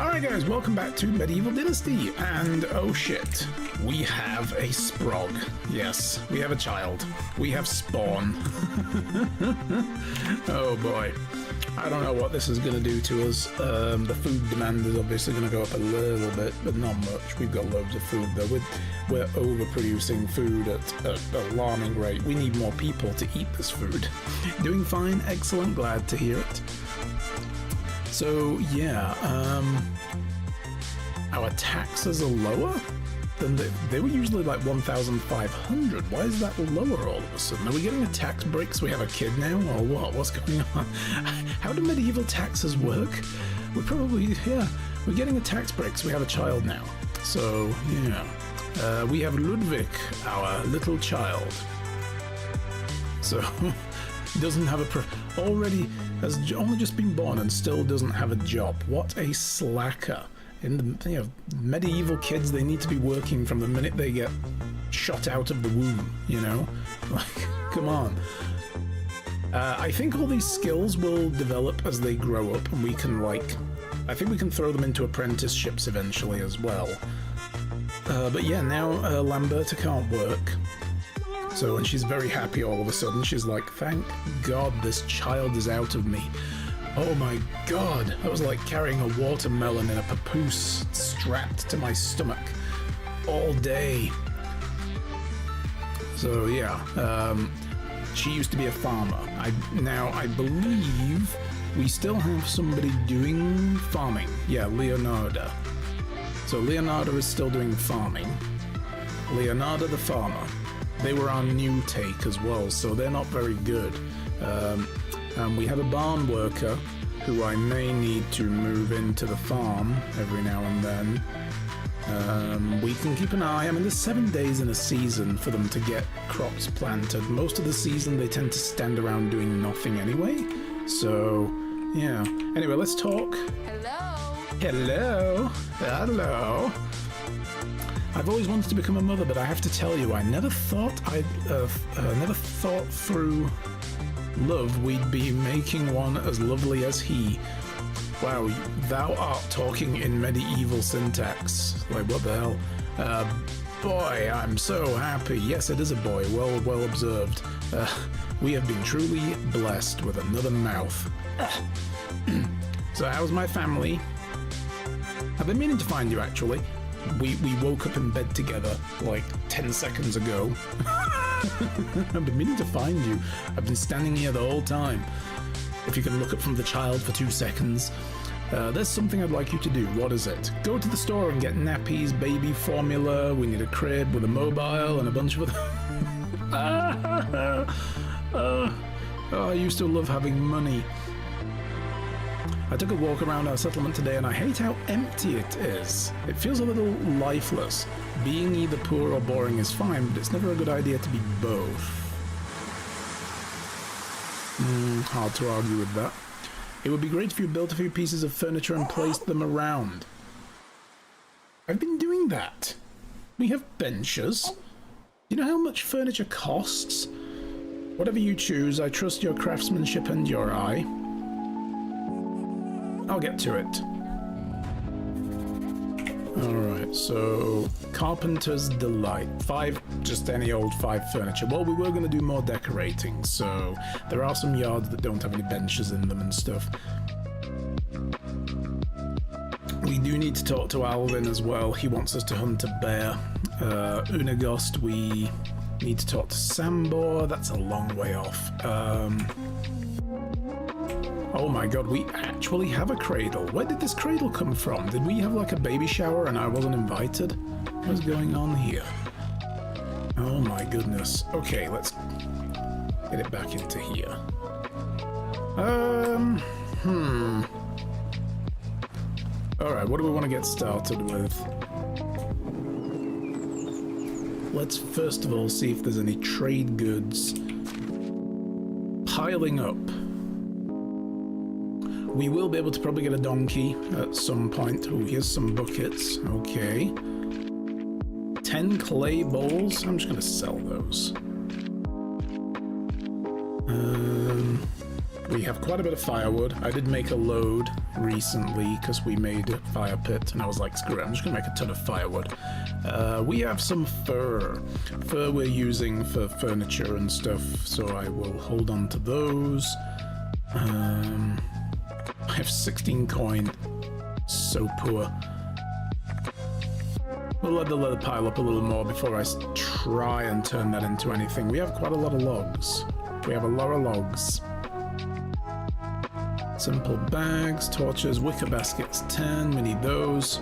Alright guys, welcome back to Medieval Dynasty, and oh shit, we have a sprog. Yes, we have a child. We have spawn. Oh boy. I don't know what this is going to do to us. The food demand is obviously going to go up a little bit, but not much. We've got loads of food though. We're overproducing food at an alarming rate. We need more people to eat this food. Doing fine, excellent, glad to hear it. So yeah, our taxes are lower than they were usually like 1,500. Why is that lower all of a sudden? Are we getting a tax break so we have a kid now, or what? What's going on? How do medieval taxes work? We're probably, yeah, we're getting a tax break so we have a child now. So yeah, we have Ludwig, our little child. So doesn't have already has only just been born and still doesn't have a job. What a slacker. In the medieval kids, they need to be working from the minute they get shot out of the womb, you know? Like, come on. I think all these skills will develop as they grow up, and we can, like, I think we can throw them into apprenticeships eventually as well. But yeah, now Lamberta can't work. So, and she's very happy all of a sudden. She's like, thank God this child is out of me. Oh my God, that was like carrying a watermelon in a papoose strapped to my stomach all day. So yeah, she used to be a farmer. Now I believe we still have somebody doing farming. Yeah, Leonarda. So Leonarda is still doing farming. Leonarda the farmer. They were our new take as well, so they're not very good. And we have a barn worker who I may need to move into the farm every now and then. We can keep an eye. I mean, there's 7 days in a season for them to get crops planted. Most of the season they tend to stand around doing nothing anyway. So, yeah. Anyway, let's talk. Hello. Hello. Hello. I've always wanted to become a mother, but I have to tell you, I never thought never thought through love we'd be making one as lovely as he. Wow, thou art talking in medieval syntax. Like, what the hell? Boy, I'm so happy. Yes, it is a boy. Well observed. We have been truly blessed with another mouth. So how's my family? I've been meaning to find you, actually. We woke up in bed together like 10 seconds ago. I've been meaning to find you. I've been standing here the whole time. If you can look up from the child for 2 seconds. There's something I'd like you to do. What is it? Go to the store and get nappies, baby formula. We need a crib with a mobile and a bunch of other... I used to love having money. I took a walk around our settlement today and I hate how empty it is. It feels a little lifeless. Being either poor or boring is fine, but it's never a good idea to be both. Hard to argue with that. It would be great if you built a few pieces of furniture and placed them around. I've been doing that. We have benches. You know how much furniture costs? Whatever you choose, I trust your craftsmanship and your eye. I'll get to it. Alright, so Carpenter's Delight. 5, just any old 5 furniture. Well, we were going to do more decorating, so there are some yards that don't have any benches in them and stuff. We do need to talk to Alvin as well. He wants us to hunt a bear. Unagost, we need to talk to Sambor. That's a long way off. Oh my God, we actually have a cradle. Where did this cradle come from? Did we have like a baby shower and I wasn't invited? What's going on here? Oh my goodness. Okay, let's get it back into here. Alright, what do we want to get started with? Let's first of all see if there's any trade goods piling up. We will be able to probably get a donkey at some point. Oh, here's some buckets. Okay. 10 clay bowls. I'm just going to sell those. We have quite a bit of firewood. I did make a load recently because we made a fire pit and I was like, screw it, I'm just gonna make a ton of firewood. We have some fur. Fur we're using for furniture and stuff, so I will hold on to those. I have 16 coin. So poor. We'll let the leather pile up a little more before I try and turn that into anything. We have quite a lot of logs. We have a lot of logs. Simple bags, torches, wicker baskets, 10. We need those.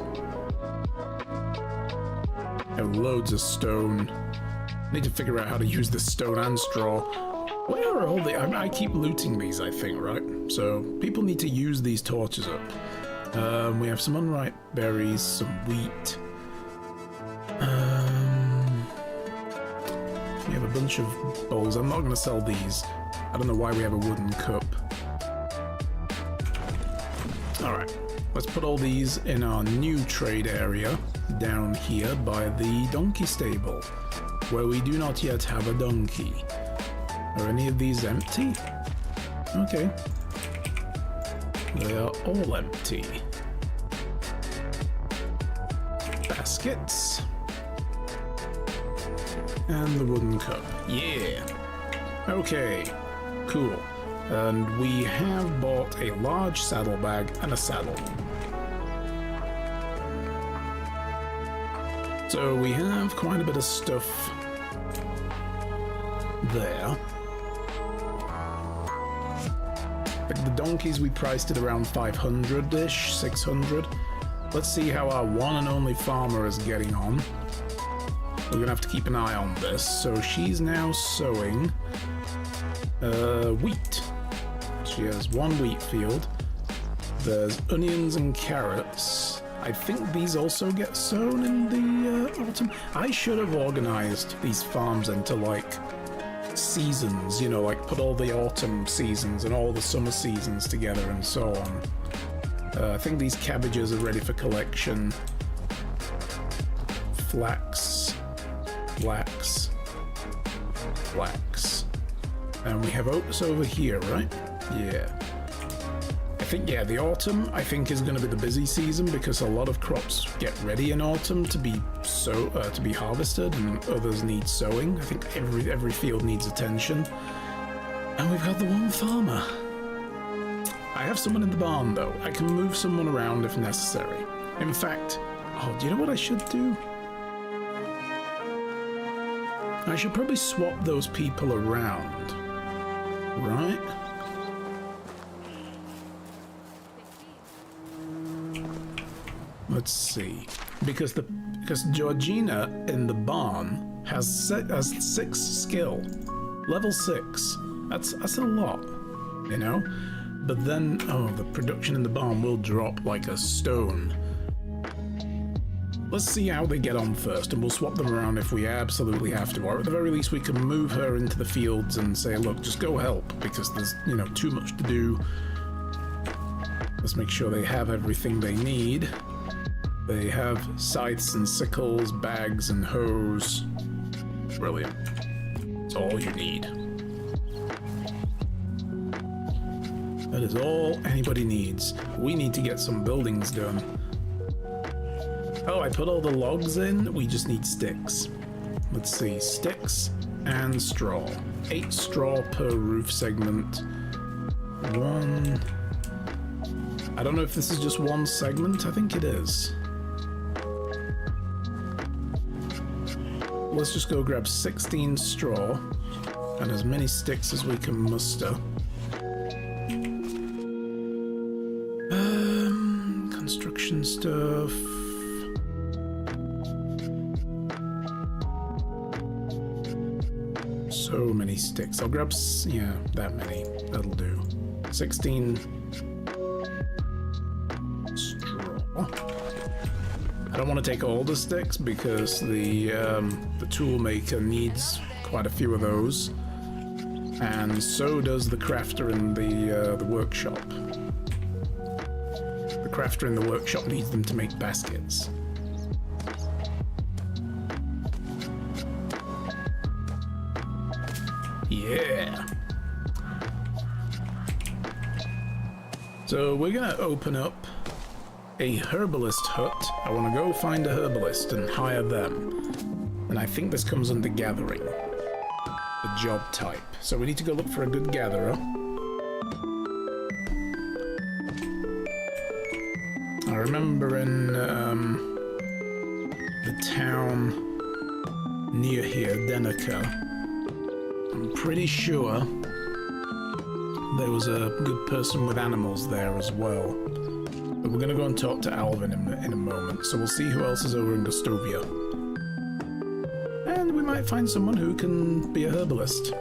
I have loads of stone. Need to figure out how to use this stone and straw. Where are all the... I keep looting these, I think, right? So people need to use these torches up. We have some unripe berries, some wheat. We have a bunch of bowls. I'm not going to sell these. I don't know why we have a wooden cup. Alright, let's put all these in our new trade area down here by the donkey stable, where we do not yet have a donkey. Are any of these empty? Okay. They are all empty. Baskets. And the wooden cup. Yeah. Okay. Cool. And we have bought a large saddlebag and a saddle. So we have quite a bit of stuff there. Like the donkeys we priced at around 500-ish, 600. Let's see how our one and only farmer is getting on. We're gonna have to keep an eye on this. So she's now sowing wheat. She has one wheat field. There's onions and carrots. I think these also get sown in the autumn. I should have organized these farms into like seasons, you know, like put all the autumn seasons and all the summer seasons together and so on. I think these cabbages are ready for collection. Flax. And we have oats over here, right? Yeah. I think, yeah, the autumn, I think, is going to be the busy season because a lot of crops get ready in autumn to be to be harvested, and others need sowing. I think every field needs attention. And we've got the one farmer. I have someone in the barn, though. I can move someone around if necessary. In fact, oh, do you know what I should do? I should probably swap those people around, right? Let's see, because Georgina in the barn has 6 skill, level 6. That's a lot, you know. But then, oh, the production in the barn will drop like a stone. Let's see how they get on first, and we'll swap them around if we absolutely have to. Or at the very least, we can move her into the fields and say, look, just go help, because there's, you know, too much to do. Let's make sure they have everything they need. They have scythes and sickles, bags and hoes. Brilliant. That's all you need. That is all anybody needs. We need to get some buildings done. Oh, I put all the logs in. We just need sticks. Let's see. Sticks and straw. 8 straw per roof segment. 1. I don't know if this is just one segment. I think it is. Let's just go grab 16 straw and as many sticks as we can muster. Construction stuff. So many sticks. I'll grab, yeah, that many. That'll do. 16 straw. I don't want to take all the sticks because the tool maker needs quite a few of those, and so does the crafter in the workshop. The crafter in the workshop needs them to make baskets. Yeah. So we're gonna open up a herbalist hut. I want to go find a herbalist and hire them. And I think this comes under gathering, the job type. So we need to go look for a good gatherer. I remember in the town near here, Denica, I'm pretty sure there was a good person with animals there as well. But we're going to go and talk to Alvin in a moment, so we'll see who else is over in Gustovia. And we might find someone who can be a herbalist.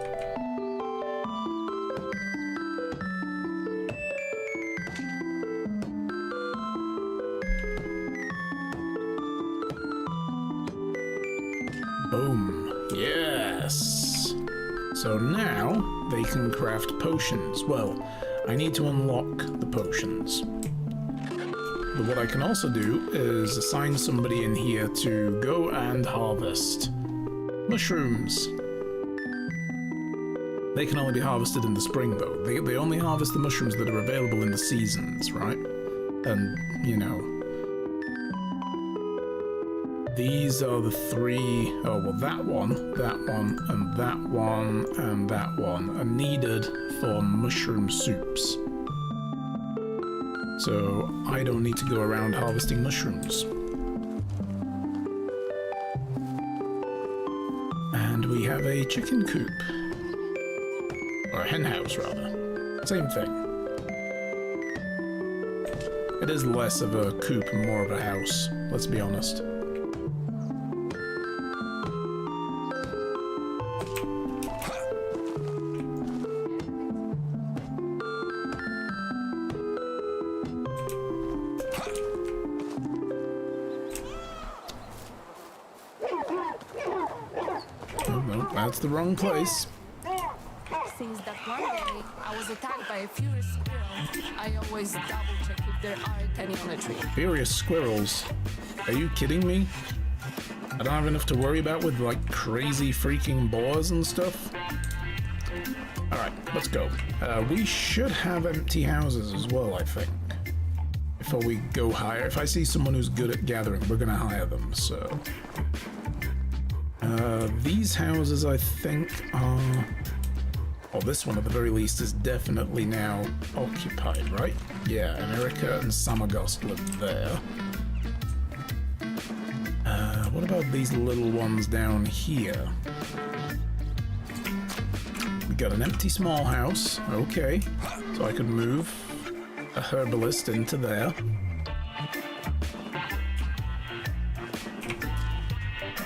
Boom. Yes! So now they can craft potions. Well, I need to unlock the potions. But what I can also do is assign somebody in here to go and harvest mushrooms. They can only be harvested in the spring, though. They only harvest the mushrooms that are available in the seasons, right? And, you know, these are the three. Oh, well, that one, and that one, and that one are needed for mushroom soups. So I don't need to go around harvesting mushrooms. And we have a chicken coop. Or a hen house, rather. Same thing. It is less of a coop and more of a house, let's be honest. That's the wrong place. Since that one day I was attacked by a furious squirrel, I always double check if there aren't any on the tree. Furious squirrels? Are you kidding me? I don't have enough to worry about with like crazy freaking boars and stuff. Alright, let's go. We should have empty houses as well, I think. Before we go hire. If I see someone who's good at gathering, we're gonna hire them, so. These houses, I think, are... Well, this one, at the very least, is definitely now occupied, right? Yeah, America and Samagost live there. What about these little ones down here? We got an empty small house. Okay. So I could move a herbalist into there.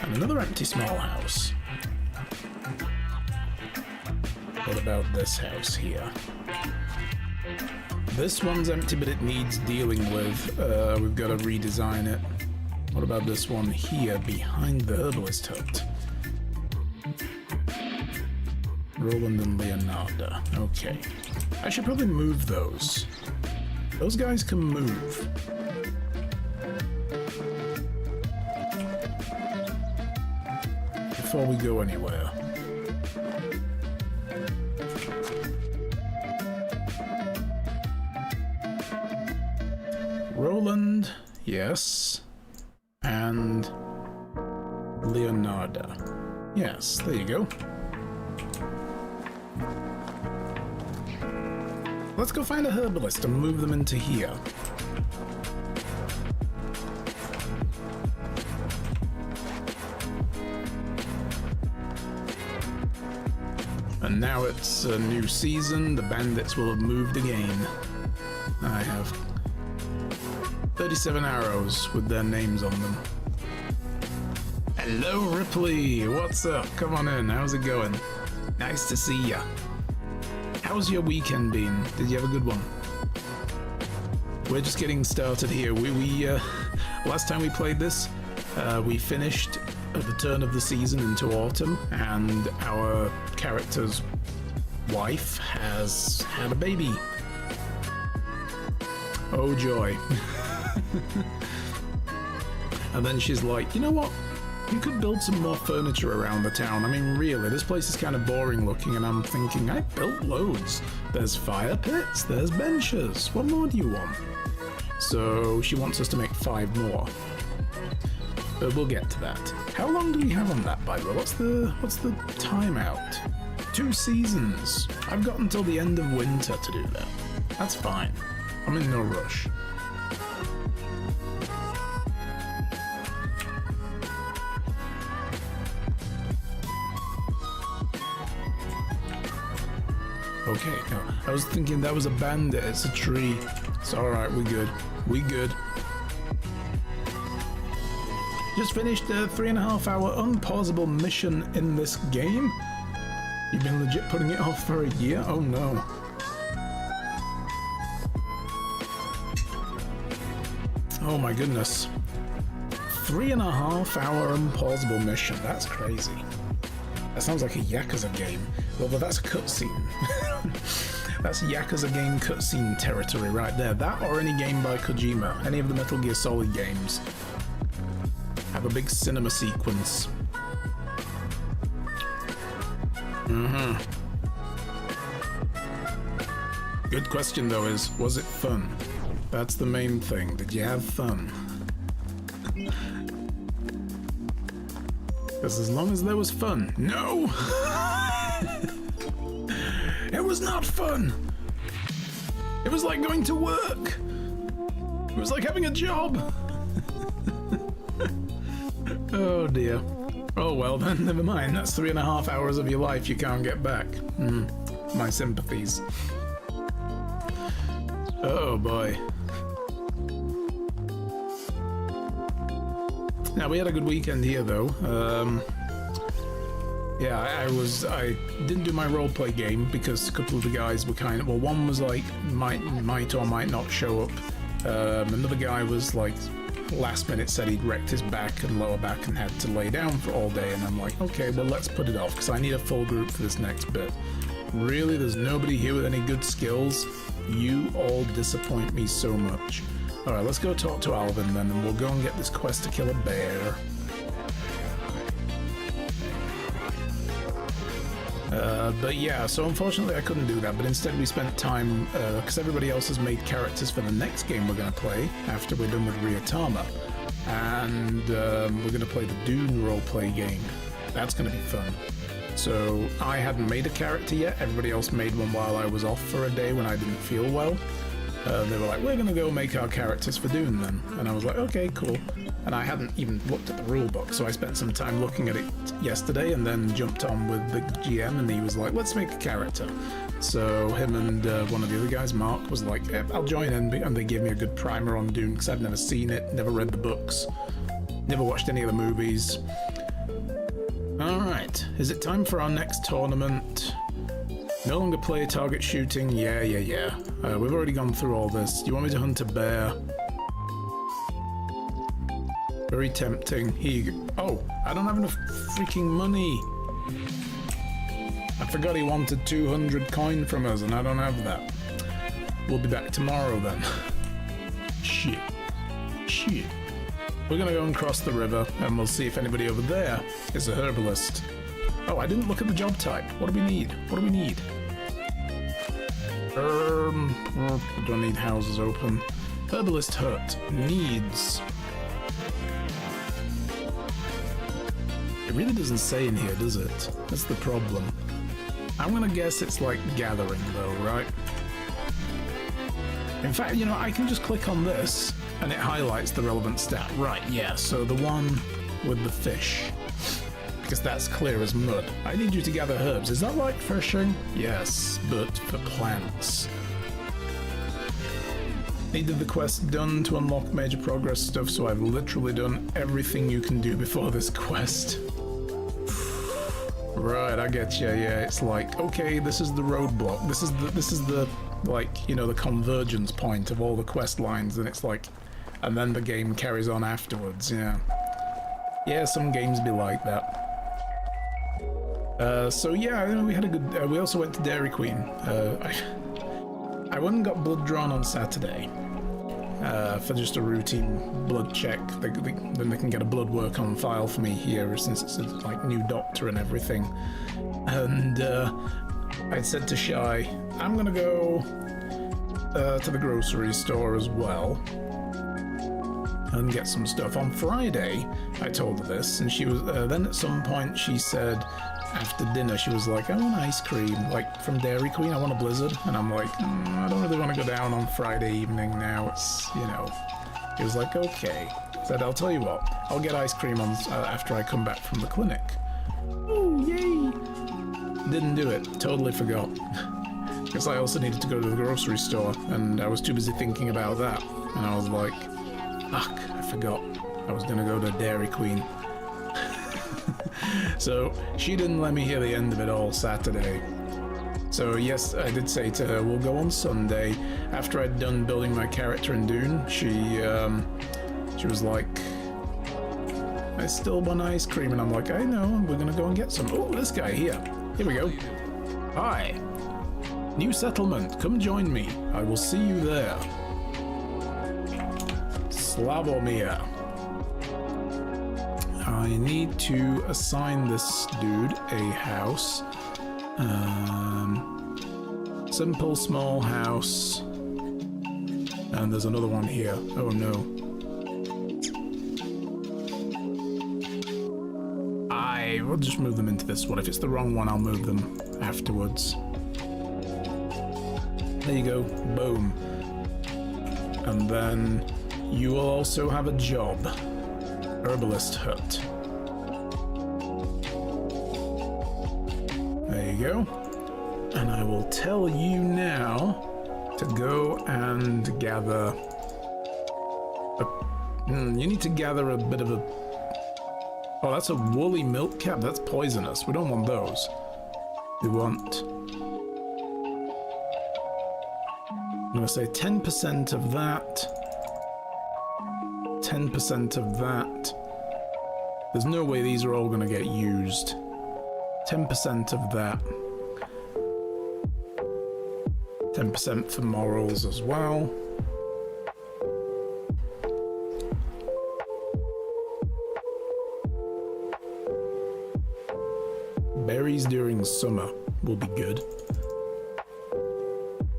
And another empty small house. What about this house here? This one's empty, but it needs dealing with. We've got to redesign it. What about this one here behind the herbalist hut? Roland and Leonardo. Okay. I should probably move those. Those guys can move. Before we go anywhere. Roland, yes. And Leonardo. Yes, there you go. Let's go find a herbalist and move them into here. And now it's a new season, the bandits will have moved again. I have 37 arrows with their names on them. Hello, Ripley, what's up? Come on in, how's it going? Nice to see ya. How's your weekend been? Did you have a good one? We're just getting started here. We last time we played this, we finished at the turn of the season into autumn, and our character's wife has had a baby. Oh joy. And then she's like, you know what? you could build some more furniture around the town. I mean, really, this place is kind of boring looking, and I'm thinking, I built loads. There's fire pits, there's benches. What more do you want? So she wants us to make 5 more. But we'll get to that. How long do we have on that, by the way? What's the timeout? 2 seasons. I've got until the end of winter to do that. That's fine. I'm in no rush. Okay, no, I was thinking that was a bandit. It's a tree. It's alright, we good. We good. Just finished a 3.5-hour unpausable mission in this game. You've been legit putting it off for a year? Oh no. Oh my goodness. 3.5-hour unpausable mission. That's crazy. That sounds like a Yakuza game. Well, but that's a cutscene. That's Yakuza game cutscene territory right there. That or any game by Kojima. Any of the Metal Gear Solid games have a big cinema sequence. Good question though is, was it fun? That's the main thing. Did you have fun? Because as long as there was fun. No! It was not fun! It was like going to work! It was like having a job! Oh dear. Oh well then, never mind. That's 3.5 hours of your life you can't get back. My sympathies. Oh boy. Now we had a good weekend here though. Yeah, I didn't do my roleplay game because a couple of the guys were kind of, well, one was like might or might not show up. Another guy was like last minute said he'd wrecked his back and lower back and had to lay down for all day, and I'm like, okay, well let's put it off because I need a full group for this next bit. Really, there's nobody here with any good skills. You all disappoint me so much. Alright, let's go talk to Alvin then, and we'll go and get this quest to kill a bear. But yeah, so unfortunately I couldn't do that, but instead we spent time, because everybody else has made characters for the next game we're going to play, after we're done with Ryutama. And we're going to play the Dune roleplay game. That's going to be fun. So I hadn't made a character yet, everybody else made one while I was off for a day when I didn't feel well. They were like, we're going to go make our characters for Dune then. And I was like, okay, cool. And I hadn't even looked at the rulebook, so I spent some time looking at it yesterday and then jumped on with the GM and he was like, let's make a character. So him and one of the other guys, Mark, was like, yeah, I'll join in, and they gave me a good primer on Dune because I've never seen it, never read the books, never watched any of the movies. Alright, is it time for our next tournament? No longer play target shooting, yeah. We've already gone through all this. Do you want me to hunt a bear? Very tempting. Here you go. Oh, I don't have enough freaking money. I forgot he wanted 200 coin from us and I don't have that. We'll be back tomorrow then. Shit. We're gonna go and cross the river and we'll see if anybody over there is a herbalist. Oh, I didn't look at the job type. What do we need? We don't need houses open. Herbalist hut. Needs. It really doesn't say in here, does it? That's the problem. I'm gonna guess it's like gathering though, right? In fact, you know, I can just click on this and it highlights the relevant stat. Right, yeah, so the one with the fish. Because that's clear as mud. I need you to gather herbs. Is that like fishing? Yes, but for plants. Needed the quest done to unlock major progress stuff, so I've literally done everything you can do before this quest. Right, I get you. Yeah, it's like, okay, this is the roadblock. This is the like, you know, the convergence point of all the quest lines, and it's like, and then the game carries on afterwards. Yeah, some games be like that. So yeah, we had a good. We also went to Dairy Queen. I went and got blood drawn on Saturday. for just a routine blood check. Then they can get a blood work on file for me here, since it's a like new doctor and everything. And I said to Shy, I'm gonna go to the grocery store as well and get some stuff. On Friday, I told her this, and she was then at some point she said after dinner, she was like, I want ice cream, like from Dairy Queen, I want a Blizzard. And I'm like, I don't really want to go down on Friday evening now, it's, you know. She was like, okay. I said, I'll tell you what, I'll get ice cream on after I come back from the clinic. Oh, yay! Didn't do it, totally forgot. Because I also needed to go to the grocery store, and I was too busy thinking about that. And I was like, fuck, I forgot. I was gonna go to Dairy Queen. So she didn't let me hear the end of it all Saturday. So yes, I did say to her, we'll go on Sunday. After I'd done building my character in Dune, she was like, I still want ice cream. And I'm like, I know, we're gonna go and get some. Oh, this guy here. Here we go. Hi. New settlement, come join me. I will see you there. Slavomir. I need to assign this dude a house. Simple small house. And there's another one here. Oh no. We'll just move them into this one. If it's the wrong one, I'll move them afterwards. There you go. Boom. And then you will also have a job. Herbalist hut. There you go. And I will tell you now to go and gather. You need to gather a bit of a. Oh, that's a woolly milk cap. That's poisonous. We don't want those. We want. I'm going to say 10% of that. 10% of that. There's no way these are all going to get used. 10% of that. 10% for morals as well. Berries during summer will be good.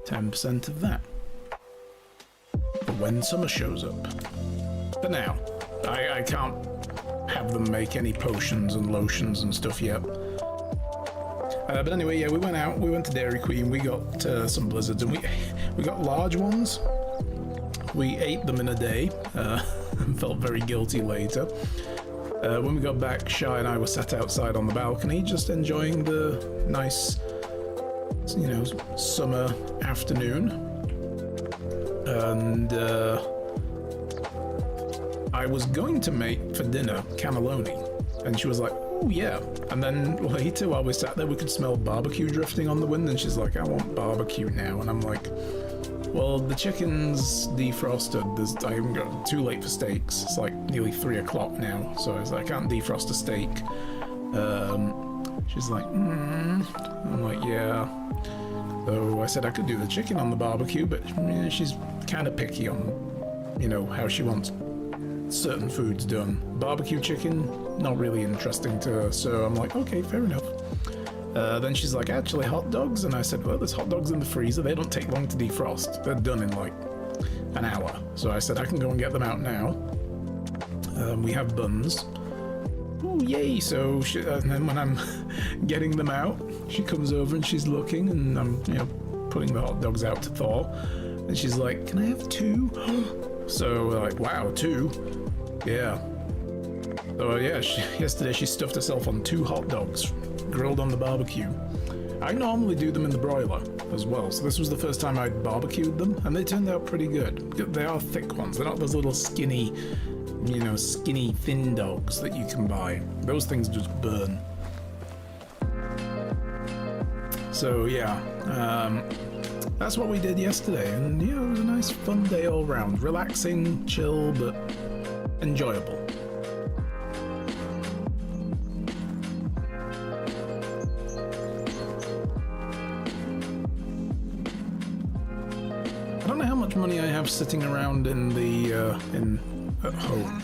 10% of that. For when summer shows up. But now, I can't have them make any potions and lotions and stuff yet. But anyway, yeah, we went out, we went to Dairy Queen, we got some Blizzards, and we got large ones. We ate them in a day, and felt very guilty later. When we got back, Shy and I were sat outside on the balcony, just enjoying the nice, you know, summer afternoon. And I was going to make for dinner cannelloni, and she was like, oh yeah. And then later, while we sat there, we could smell barbecue drifting on the wind, and she's like, I want barbecue now. And I'm like, well, the chicken's defrosted. I haven't got too late for steaks. It's like nearly 3 o'clock now, so I was like, I can't defrost a steak. She's like, I'm like, yeah. So I said I could do the chicken on the barbecue, but yeah, she's kind of picky on, you know, how she wants certain foods done. Barbecue chicken, not really interesting to her. So I'm like, okay, fair enough. Then she's like, actually, hot dogs? And I said, well, there's hot dogs in the freezer. They don't take long to defrost. They're done in like an hour. So I said, I can go and get them out now. We have buns. Oh, yay. So and then when I'm getting them out, she comes over and she's looking, and I'm, you know, putting the hot dogs out to thaw. And she's like, can I have 2? So we're like, wow, 2? Yeah. So yeah, yesterday she stuffed herself on 2 hot dogs, grilled on the barbecue. I normally do them in the broiler as well, so this was the first time I'd barbecued them, and they turned out pretty good. They are thick ones, they're not those little skinny, you know, skinny thin dogs that you can buy. Those things just burn. So yeah, that's what we did yesterday, and yeah, it was a nice fun day all round. Relaxing, chill, but enjoyable. much money I have sitting around in the at home.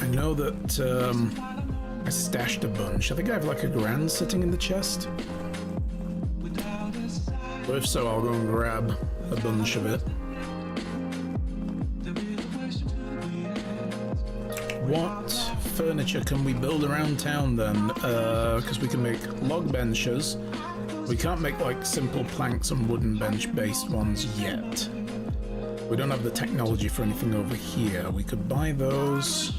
I know that I stashed a bunch. I think I have like $1,000 sitting in the chest. But if so, I'll go and grab a bunch of it. What furniture can we build around town then? Because we can make log benches. We can't make like simple planks and wooden bench based ones yet. We don't have the technology for anything over here. We could buy those.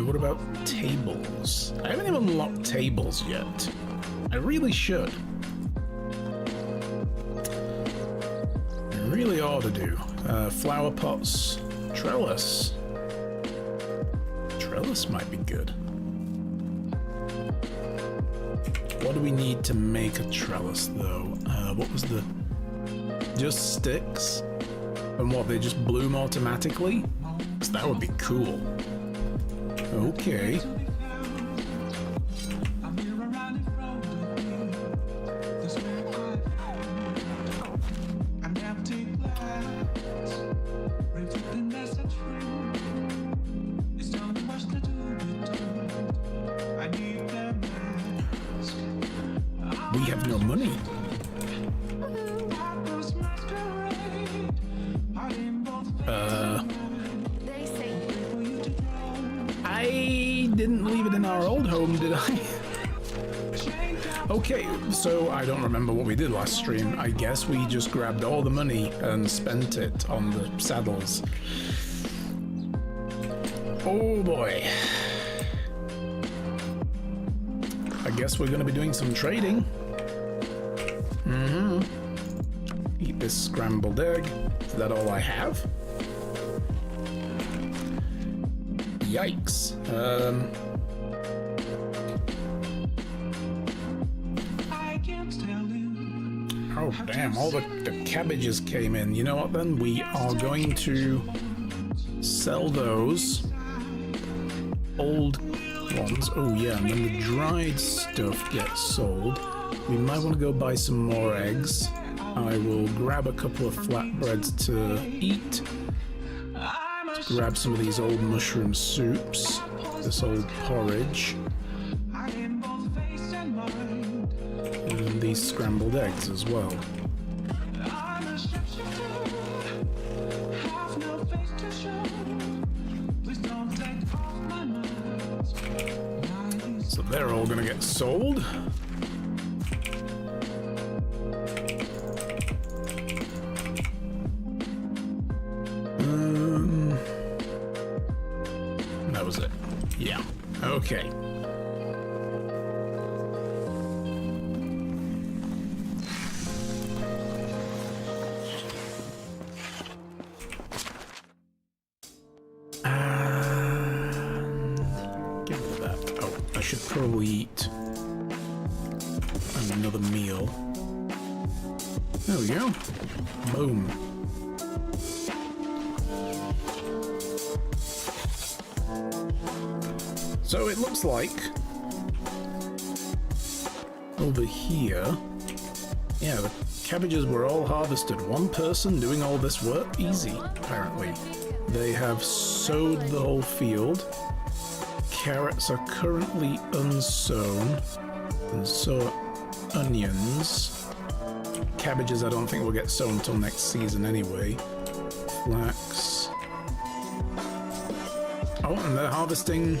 What about tables? I haven't even unlocked tables yet. I really should. I really ought to do. Flower pots. Trellis. Trellis might be good. What do we need to make a trellis though? What was the... Just sticks? And what, they just bloom automatically? 'Cause that would be cool. Okay. We have no money. I didn't leave it in our old home, did I? Okay, so I don't remember what we did last stream. I guess we just grabbed all the money and spent it on the saddles. Oh boy. I guess we're going to be doing some trading. Eat this scrambled egg. Is that all I have? Yikes. Oh damn, all the cabbages came in. You know what then? We are going to sell those old ones. Oh yeah, and then the dried stuff gets sold. We might want to go buy some more eggs. I will grab a couple of flatbreads to eat. Grab some of these old mushroom soups. This old porridge. And these scrambled eggs as well. So they're all gonna get sold. That was it. Yeah. Okay. Get rid of that. Oh, I should probably eat another meal. There we go. Boom. So it looks like over here, yeah, the cabbages were all harvested. One person doing all this work, easy, apparently. They have sowed the whole field. Carrots are currently unsown, and so are onions. Cabbages I don't think will get sown until next season anyway. Flax. Oh, and they're harvesting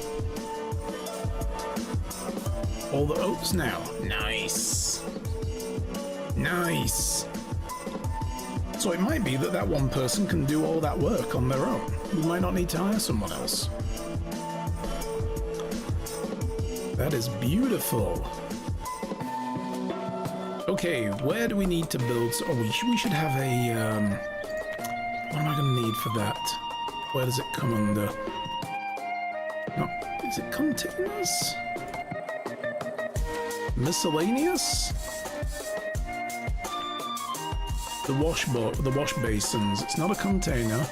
all the oats now. Nice. Nice. So it might be that that one person can do all that work on their own. We might not need to hire someone else. That is beautiful. Okay, where do we need to build? Oh, we should have a, what am I going to need for that? Where does it come under? No, is it containers? Miscellaneous? The wash basins. It's not a container.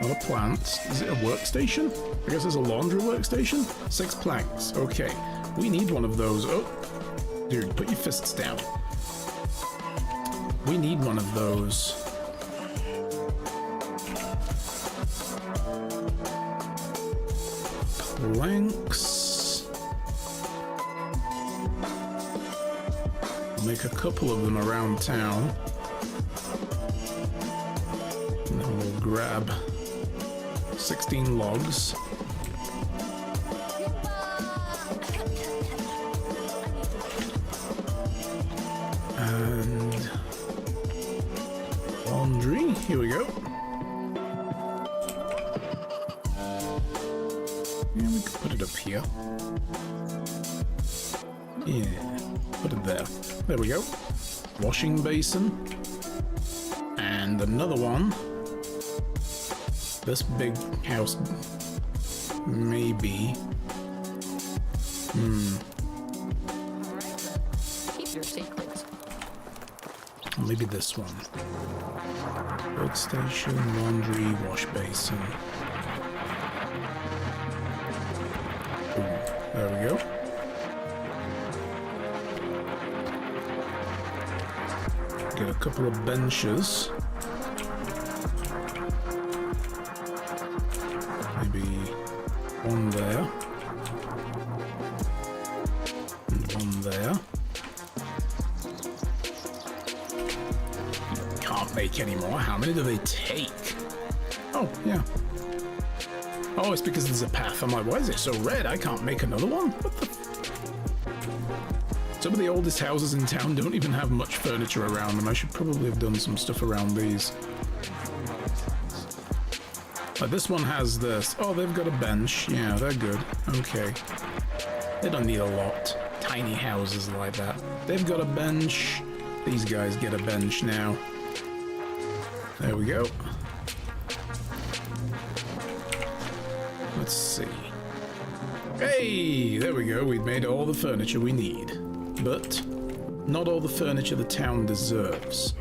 Not a plant. Is it a workstation? I guess it's a laundry workstation? 6 planks. Okay. We need one of those. Oh. Dude, put your fists down. We need one of those. Planks. I'll make a couple of them around town. And then we'll grab 16 logs. And laundry. Here we go. Yeah, we could put it up here. Yeah, put it there. There we go. Washing basin. And another one. This big house, maybe. Keep your secrets. Maybe this one. Workstation, laundry, wash basin. Boom. There we go. Get a couple of benches. Maybe one there. And one there. Can't make any more. How many do they take? Oh, yeah. Oh, it's because there's a path. I'm like, why is it so red? I can't make another one? What the? Some of the oldest houses in town don't even have much furniture around them. I should probably have done some stuff around these. Like this one has this. Oh, they've got a bench. Yeah, they're good. Okay. They don't need a lot. Tiny houses like that. They've got a bench. These guys get a bench now. There we go. Let's see. Hey, there we go. We've made all the furniture we need. But not all the furniture the town deserves.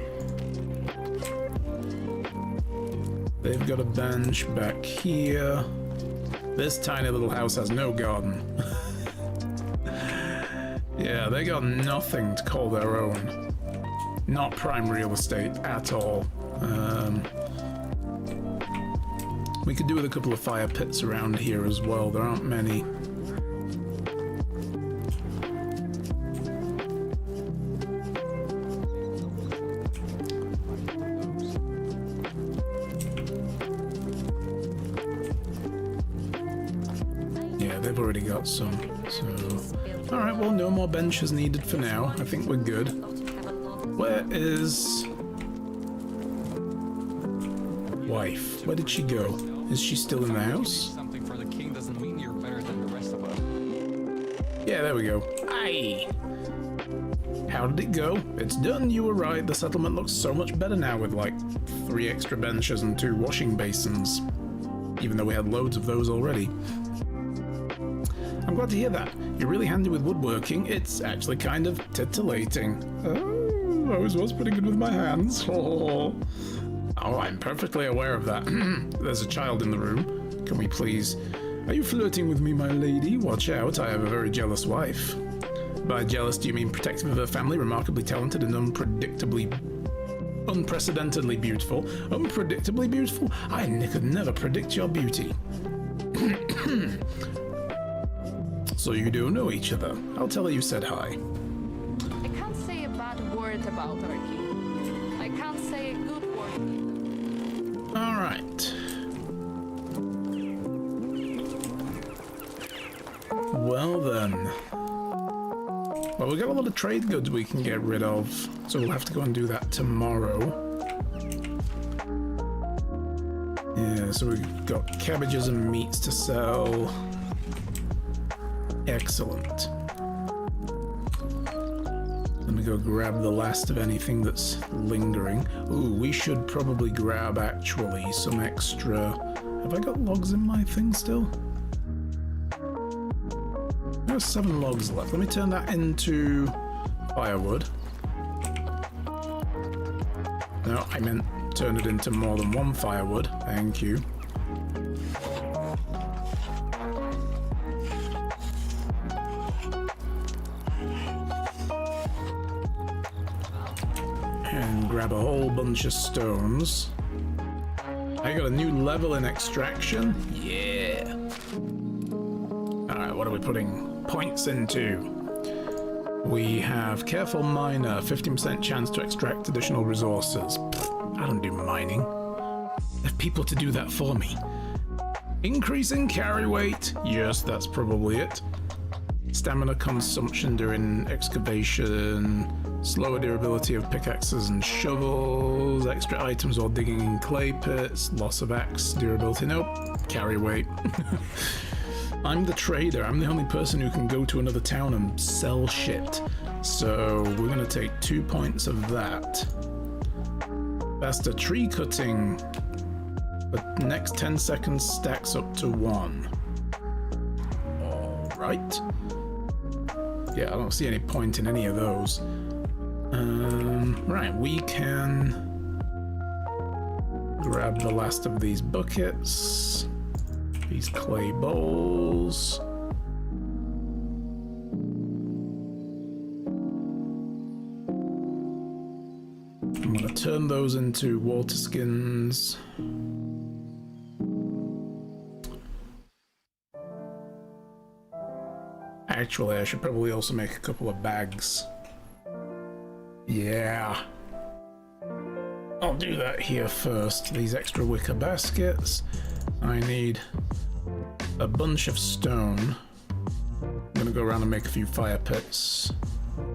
They've got a bench back here. This tiny little house has no garden. Yeah, they got nothing to call their own. Not prime real estate at all. We could do with a couple of fire pits around here as well. There aren't many. Yeah, they've already got some. So, all right. Well, no more benches needed for now. I think we're good. Where is wife? Where did she go? Is she still in the house? Something for the king doesn't mean you're better than the rest of us. Yeah, there we go. Aye. How did it go? It's done. You were right. The settlement looks so much better now with like 3 extra benches and 2 washing basins. Even though we had loads of those already. I'm glad to hear that. You're really handy with woodworking. It's actually kind of titillating. Oh, I was pretty good with my hands. Oh, I'm perfectly aware of that. There's a child in the room. Can we please... Are you flirting with me, my lady? Watch out, I have a very jealous wife. By jealous, do you mean protective of her family, remarkably talented and unprecedentedly beautiful? Unpredictably beautiful? I could never predict your beauty. So you do know each other. I'll tell her you said hi. I can't say a bad word about our king. I can't say a good word either. All right. Well then. Well, we've got a lot of trade goods we can get rid of, so we'll have to go and do that tomorrow. Yeah, so we've got cabbages and meats to sell. Excellent. Let me go grab the last of anything that's lingering. Ooh, we should probably grab actually some extra... Have I got logs in my thing still? There's 7 logs left. Let me turn that into firewood. No, I meant turn it into more than 1 firewood. Thank you. and grab a whole bunch of stones. I got a new level in extraction. Yeah. Alright, what are we putting points into? We have Careful Miner, 15% chance to extract additional resources. Pfft, I don't do mining. I have people to do that for me. Increasing carry weight. Yes, that's probably it. Stamina consumption during excavation. Slower durability of pickaxes and shovels. Extra items while digging in clay pits. Loss of axe durability. Nope. Carry weight. I'm the trader. I'm the only person who can go to another town and sell shit. So we're going to take 2 points of that. Faster tree cutting. The next 10 seconds stacks up to 1. Alright. Yeah, I don't see any point in any of those. Right, we can grab the last of these buckets. These clay bowls. I'm going to turn those into water skins. Actually, I should probably also make a couple of bags. Yeah. I'll do that here first. These extra wicker baskets. I need a bunch of stone. I'm gonna go around and make a few fire pits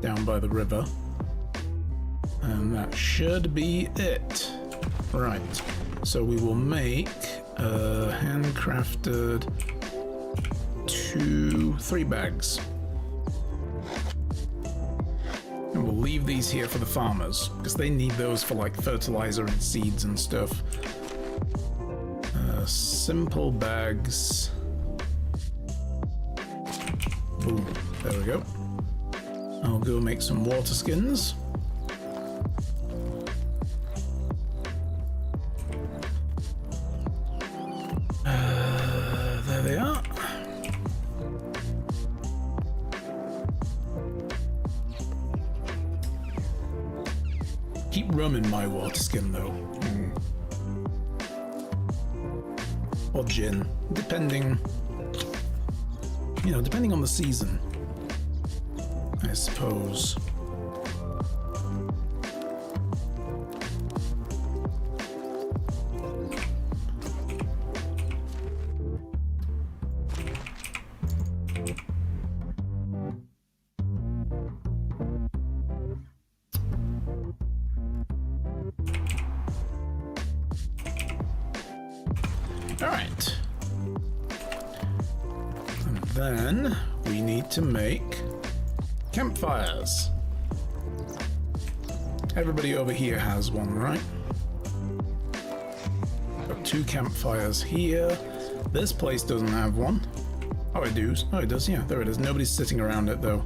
down by the river. And that should be it. Right. So we will make a handcrafted 3 bags. And we'll leave these here for the farmers, because they need those for like fertilizer and seeds and stuff. Simple bags. Boom. There we go. I'll go make some water skins. There they are. Keep rum in my water skin though. Or gin, depending, depending on the season, I suppose. Alright. And then we need to make campfires. Everybody over here has one, right? Got 2 campfires here. This place doesn't have one. Oh, it does. Oh, it does, yeah. There it is. Nobody's sitting around it, though.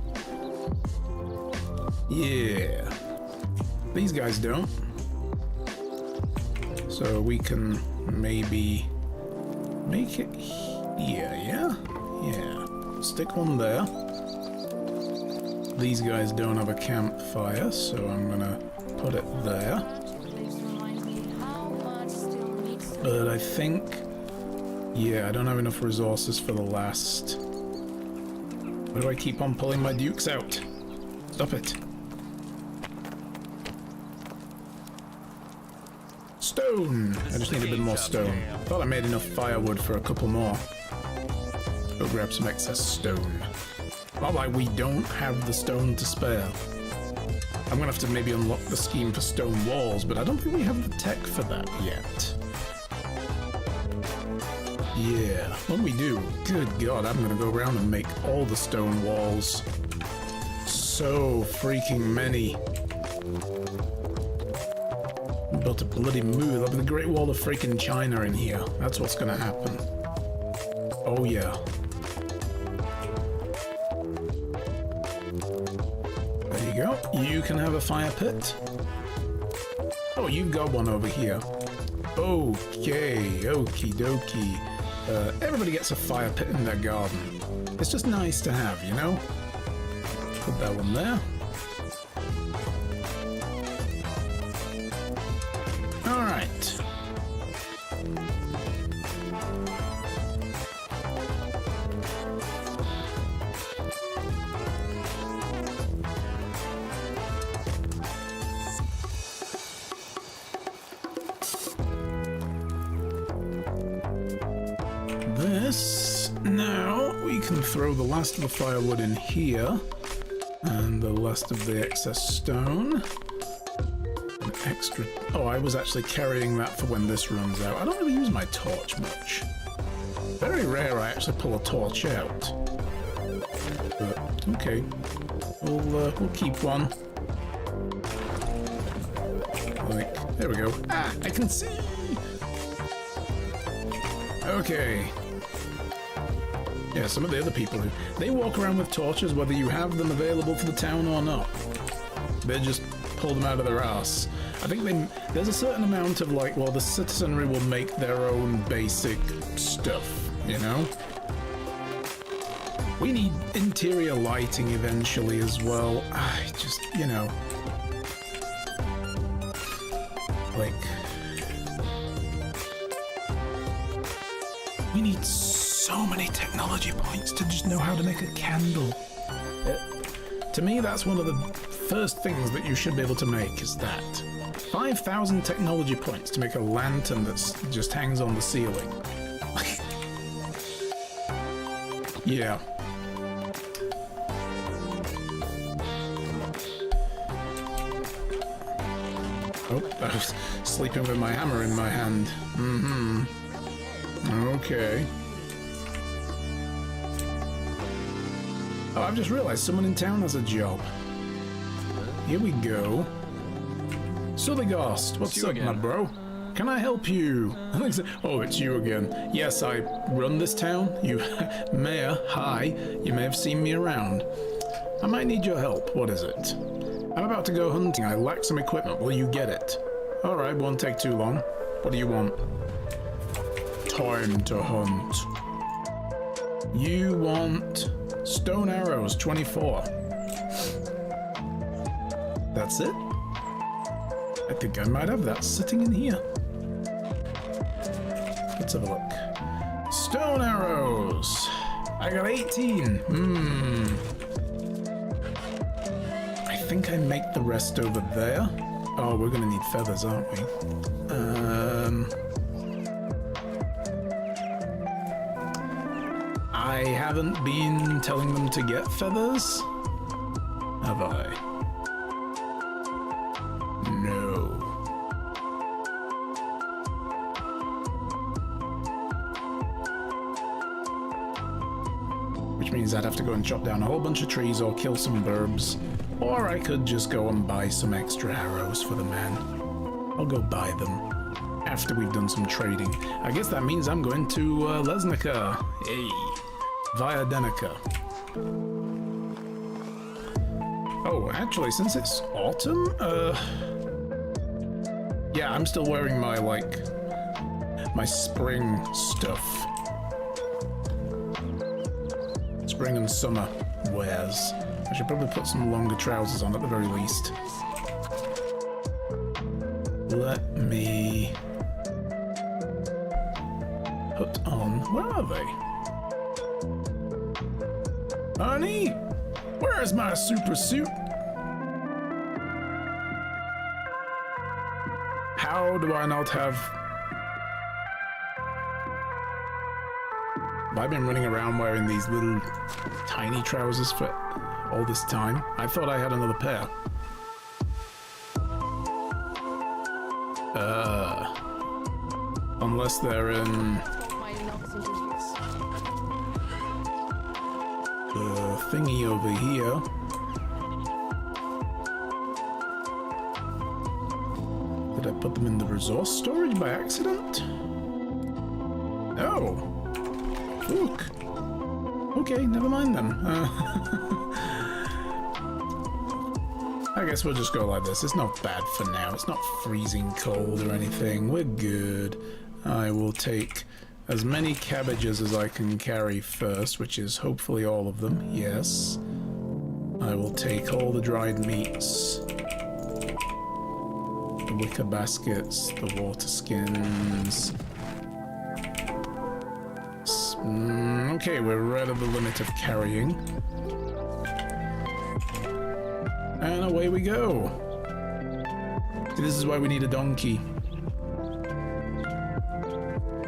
Yeah. These guys don't. So we can maybe make it here, yeah? Yeah. Stick one there. These guys don't have a campfire, so I'm gonna put it there. But I think, yeah, I don't have enough resources for the last. Why do I keep on pulling my dukes out? Stop it. Stone! I just need a bit more stone. Thought I made enough firewood for a couple more. Go grab some excess stone. Not like we don't have the stone to spare. I'm gonna have to maybe unlock the scheme for stone walls, but I don't think we have the tech for that yet. Yeah, when we do, good God, I'm gonna go around and make all the stone walls. So freaking many. Built a bloody move. There'll be the Great Wall of freaking China in here. That's what's gonna happen. Oh yeah. There you go. You can have a fire pit. Oh, you've got one over here. Okay, okie dokie. Everybody gets a fire pit in their garden. It's just nice to have, you know? Put that one there. can throw the last of the firewood in here. And the last of the excess stone. An extra... Oh, I was actually carrying that for when this runs out. I don't really use my torch much. Very rare I actually pull a torch out. But, okay. We'll keep one. Like, there we go. Ah, I can see! Okay. Yeah, some of the other people who... They walk around with torches whether you have them available for the town or not. They just pull them out of their ass. I think there's a certain amount of like, well, the citizenry will make their own basic stuff, you know? We need interior lighting eventually as well. I just, you know... Like... We need so many technology points to just know how to make a candle. To me, that's one of the first things that you should be able to make, is that. 5,000 technology points to make a lantern that just hangs on the ceiling. Yeah. Oh, I was sleeping with my hammer in my hand. Mm-hmm. Okay. Oh, I've just realized someone in town has a job. Here we go. Sulligast, what's up, my bro? Can I help you? Oh, it's you again. Yes, I run this town. You, Mayor, hi. You may have seen me around. I might need your help. What is it? I'm about to go hunting. I lack some equipment. Will you get it? Alright, won't take too long. What do you want? Time to hunt. You want stone arrows, 24. That's it? I think I might have that sitting in here. Let's have a look. Stone arrows. I got 18. I think I make the rest over there. Oh, we're gonna need feathers, aren't we? I haven't been telling them to get feathers, have I? No. Which means I'd have to go and chop down a whole bunch of trees or kill some burbs. Or I could just go and buy some extra arrows for the man. I'll go buy them after we've done some trading. I guess that means I'm going to Lesnica. Hey. Via Denica. Oh, actually, since it's autumn, yeah, I'm still wearing my, like, my spring stuff. Spring and summer wears. I should probably put some longer trousers on at the very least. Let me put on... Where are they? Honey, where's my super suit? How do I not have... Have I been running around wearing these little tiny trousers for all this time? I thought I had another pair. Unless they're in... the thingy over here. Did I put them in the resource storage by accident? Oh. Look. Okay, never mind then. I guess we'll just go like this. It's not bad for now. It's not freezing cold or anything. We're good. I will take as many cabbages as I can carry first, which is hopefully all of them. Yes. I will take all the dried meats. The wicker baskets, the water skins. Okay, we're right at the limit of carrying. And away we go. See, this is why we need a donkey.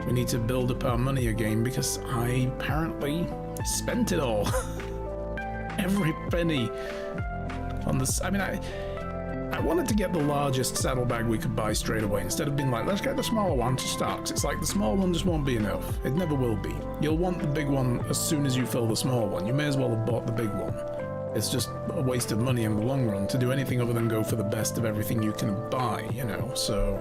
We need to build up our money again because I apparently Spent it all. Every penny on this. I mean, I wanted to get the largest saddlebag we could buy straight away instead of being like, let's get the smaller one to start. 'Cause it's like the small one just won't be enough. It never will be. You'll want the big one as soon as you fill the small one. You may as well have bought the big one. It's just a waste of money in the long run to do anything other than go for the best of everything you can buy, you know, so...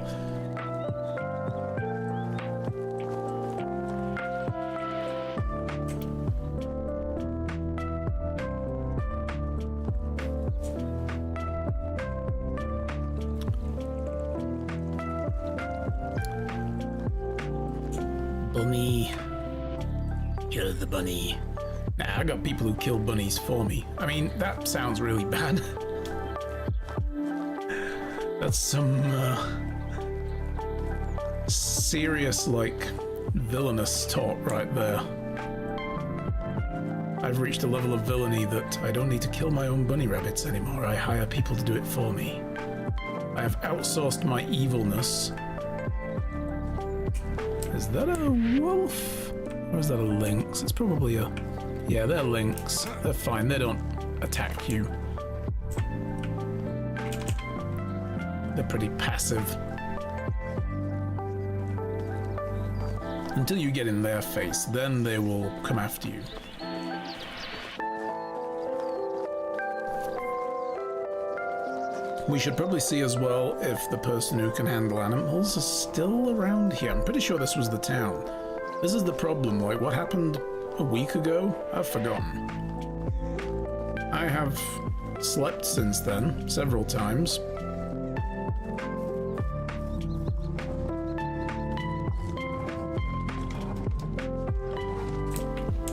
Bunny. You're the bunny. Nah, I got people who kill bunnies for me. I mean, that sounds really bad. That's some serious, like, villainous talk right there. I've reached a level of villainy that I don't need to kill my own bunny rabbits anymore. I hire people to do it for me. I have outsourced my evilness. Is that a wolf? Or is that a lynx? It's probably a... Yeah, they're lynx. They're fine. They don't attack you. They're pretty passive. Until you get in their face, then they will come after you. We should probably see as well if the person who can handle animals is still around here. I'm pretty sure this was the town. This is the problem, like what happened a week ago? I've forgotten. I have slept since then, several times.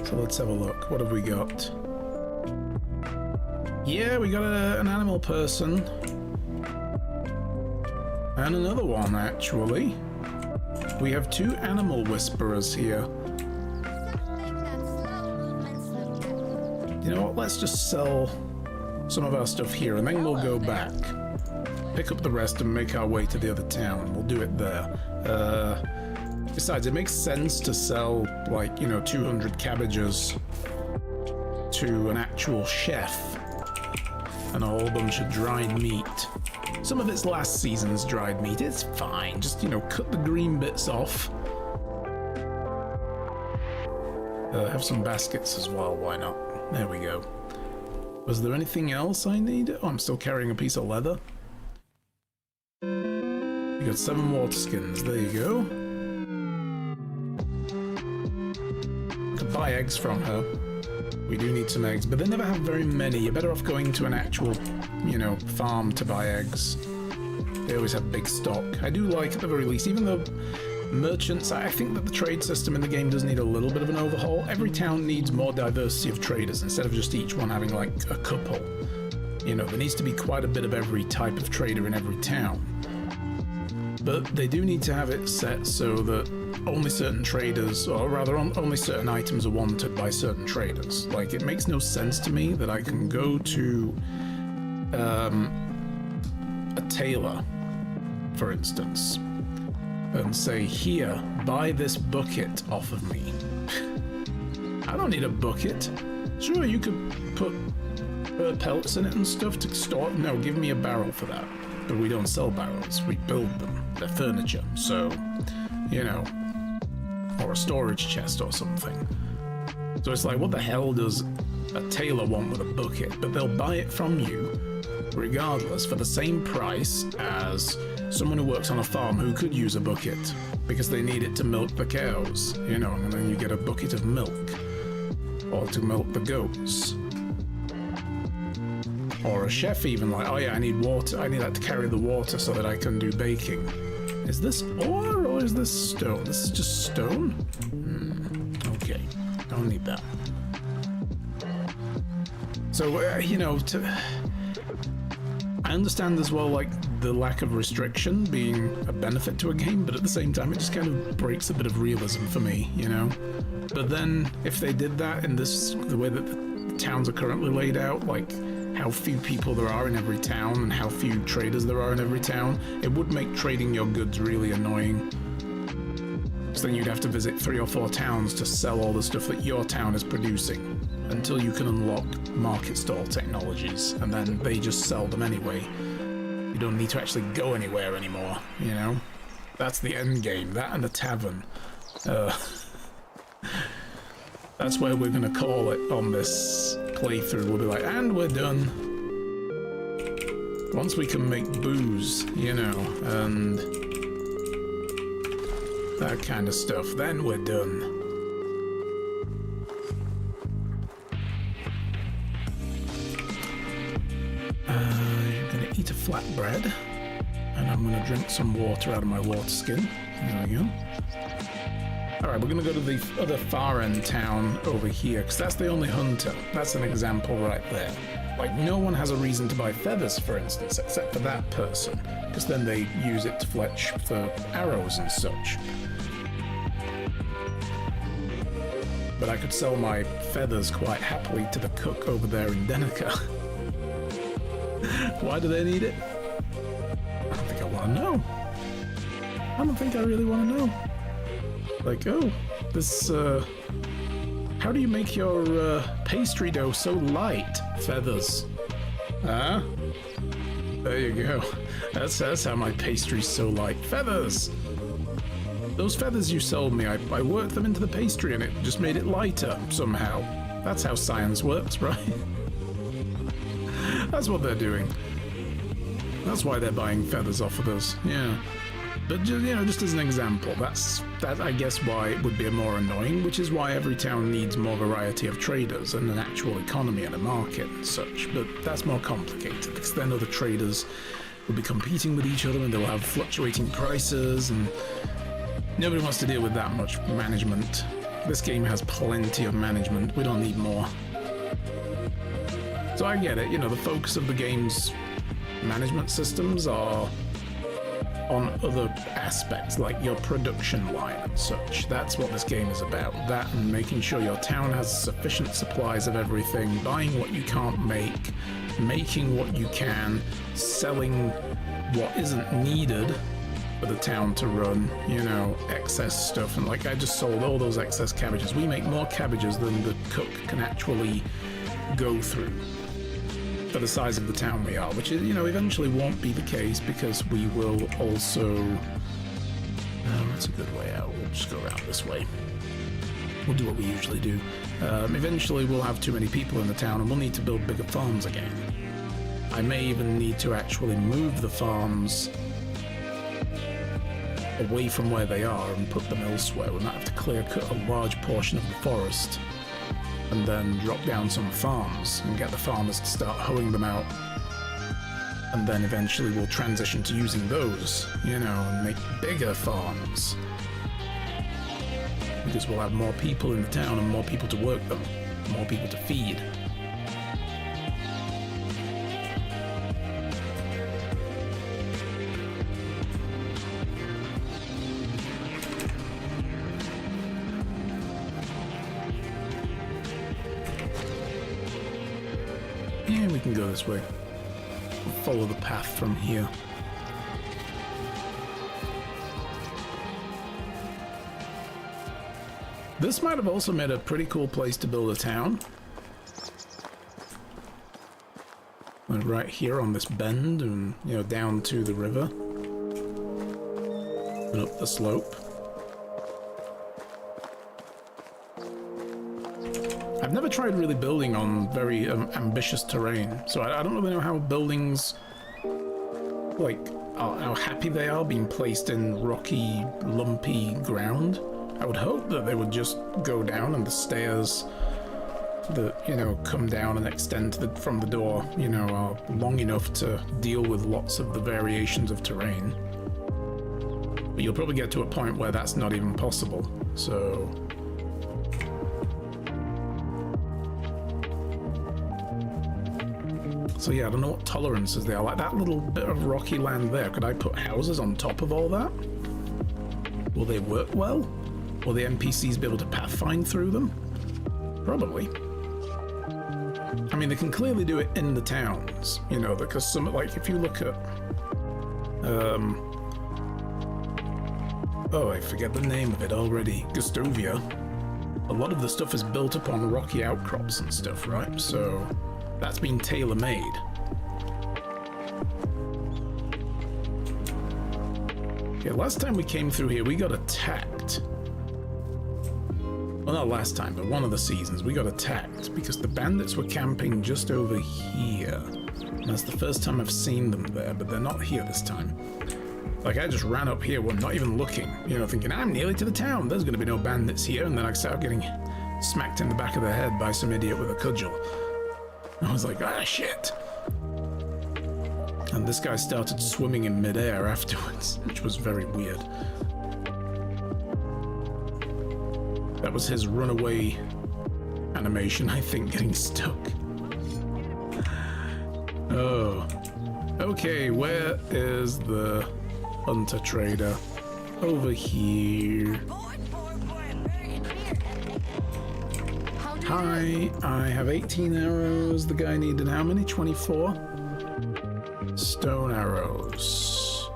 So let's have a look. What have we got? Yeah, we got an animal person. And another one, actually. We have two animal whisperers here. You know what, let's just sell some of our stuff here, and then we'll go back. Pick up the rest and make our way to the other town. We'll do it there. Besides, it makes sense to sell, like, you know, 200 cabbages to an actual chef and a whole bunch of dried meat. Some of it's last season's dried meat. It's fine. Just, you know, cut the green bits off. Have some baskets as well. Why not? There we go. Was there anything else I need? Oh, I'm still carrying a piece of leather. You got 7 water skins. There you go. Could buy eggs from her. We do need some eggs, but they never have very many. You're better off going to an actual, you know, farm to buy eggs. They always have big stock. I do like, at the very least, even though merchants, I think that the trade system in the game does need a little bit of an overhaul. Every town needs more diversity of traders instead of just each one having like a couple. You know, there needs to be quite a bit of every type of trader in every town. But they do need to have it set so that only certain traders, or rather only certain items are wanted by certain traders. Like, it makes no sense to me that I can go to a tailor, for instance, and say, here, buy this bucket off of me. I don't need a bucket. Sure, you could put pellets in it and stuff to store. No, give me a barrel for that. But we don't sell barrels, we build them. They're furniture, so, you know, or a storage chest or something. So it's like, what the hell does a tailor want with a bucket? But they'll buy it from you, regardless, for the same price as someone who works on a farm who could use a bucket, because they need it to milk the cows, you know, and then you get a bucket of milk, or to milk the goats. Or a chef even, like, oh yeah, I need water, I need that to carry the water so that I can do baking. Is this ore or is this stone? This is just stone? Okay, don't need that. So, you know, I understand as well, like, the lack of restriction being a benefit to a game, but at the same time, it just kind of breaks a bit of realism for me, you know? But then, if they did that in this, the way that the towns are currently laid out, like, how few people there are in every town and how few traders there are in every town, it would make trading your goods really annoying. So then you'd have to visit 3 or 4 towns to sell all the stuff that your town is producing until you can unlock market stall technologies, and then they just sell them anyway. You don't need to actually go anywhere anymore, you know? That's the end game, that and the tavern. That's where we're gonna call it on this playthrough. We'll be like, and we're done. Once we can make booze, you know, and that kind of stuff, then we're done. I'm gonna eat a flatbread, and I'm gonna drink some water out of my water skin. There we go. Alright, we're gonna go to the other far end town over here, because that's the only hunter. That's an example right there. Like, no one has a reason to buy feathers, for instance, except for that person, because then they use it to fletch for arrows and such. But I could sell my feathers quite happily to the cook over there in Denica. Why do they need it? I don't think I want to know. I don't think I really want to know. Like, oh, this, how do you make your pastry dough so light? Feathers. Huh? There you go. That's how my pastry's so light. Feathers! Those feathers you sold me, I worked them into the pastry and it just made it lighter somehow. That's how science works, right? That's what they're doing. That's why they're buying feathers off of us, yeah. But, you know, just as an example, that's I guess why it would be more annoying, which is why every town needs more variety of traders and an actual economy and a market and such. But that's more complicated, because then other traders will be competing with each other and they'll have fluctuating prices, and nobody wants to deal with that much management. This game has plenty of management, we don't need more. So I get it, you know, the focus of the game's management systems are on other aspects, like your production line and such. That's what this game is about. That and making sure your town has sufficient supplies of everything, buying what you can't make, making what you can, selling what isn't needed for the town to run, you know, excess stuff. And like, I just sold all those excess cabbages. We make more cabbages than the cook can actually go through for the size of the town we are, which is, you know, eventually won't be the case, because we will also, that's a good way out, we'll just go around this way. We'll do what we usually do. Eventually we'll have too many people in the town and we'll need to build bigger farms again. I may even need to actually move the farms away from where they are and put them elsewhere. We might have to clear cut a large portion of the forest and then drop down some farms and get the farmers to start hoeing them out. And then eventually we'll transition to using those, you know, and make bigger farms. Because we'll have more people in the town and more people to work them, more people to feed. Yeah, we can go this way. We'll follow the path from here. This might have also made a pretty cool place to build a town. Like right here on this bend, and, you know, down to the river. And up the slope. I've never tried really building on very ambitious terrain, so I don't really know how buildings, like, how happy they are being placed in rocky, lumpy ground. I would hope that they would just go down and the stairs that, you know, come down and extend to from the door, you know, are long enough to deal with lots of the variations of terrain. But you'll probably get to a point where that's not even possible, so... So yeah, I don't know what tolerances they are. Like that little bit of rocky land there, could I put houses on top of all that? Will they work well? Will the NPCs be able to pathfind through them? Probably. I mean, they can clearly do it in the towns, you know, because some, like, if you look at, Oh, I forget the name of it already. Gustovia. A lot of the stuff is built upon rocky outcrops and stuff, right? So that's been tailor-made. Okay, last time we came through here, we got attacked. Well, not last time, but one of the seasons, we got attacked because the bandits were camping just over here. And that's the first time I've seen them there, but they're not here this time. Like, I just ran up here, not even looking, you know, thinking, I'm nearly to the town, there's gonna be no bandits here, and then I started getting smacked in the back of the head by some idiot with a cudgel. I was like, ah, shit. And this guy started swimming in midair afterwards, which was very weird. That was his runaway animation, I think, getting stuck. Oh. Okay, where is the hunter trader? Over here. Hi, I have 18 arrows. The guy needed how many? 24? Stone arrows.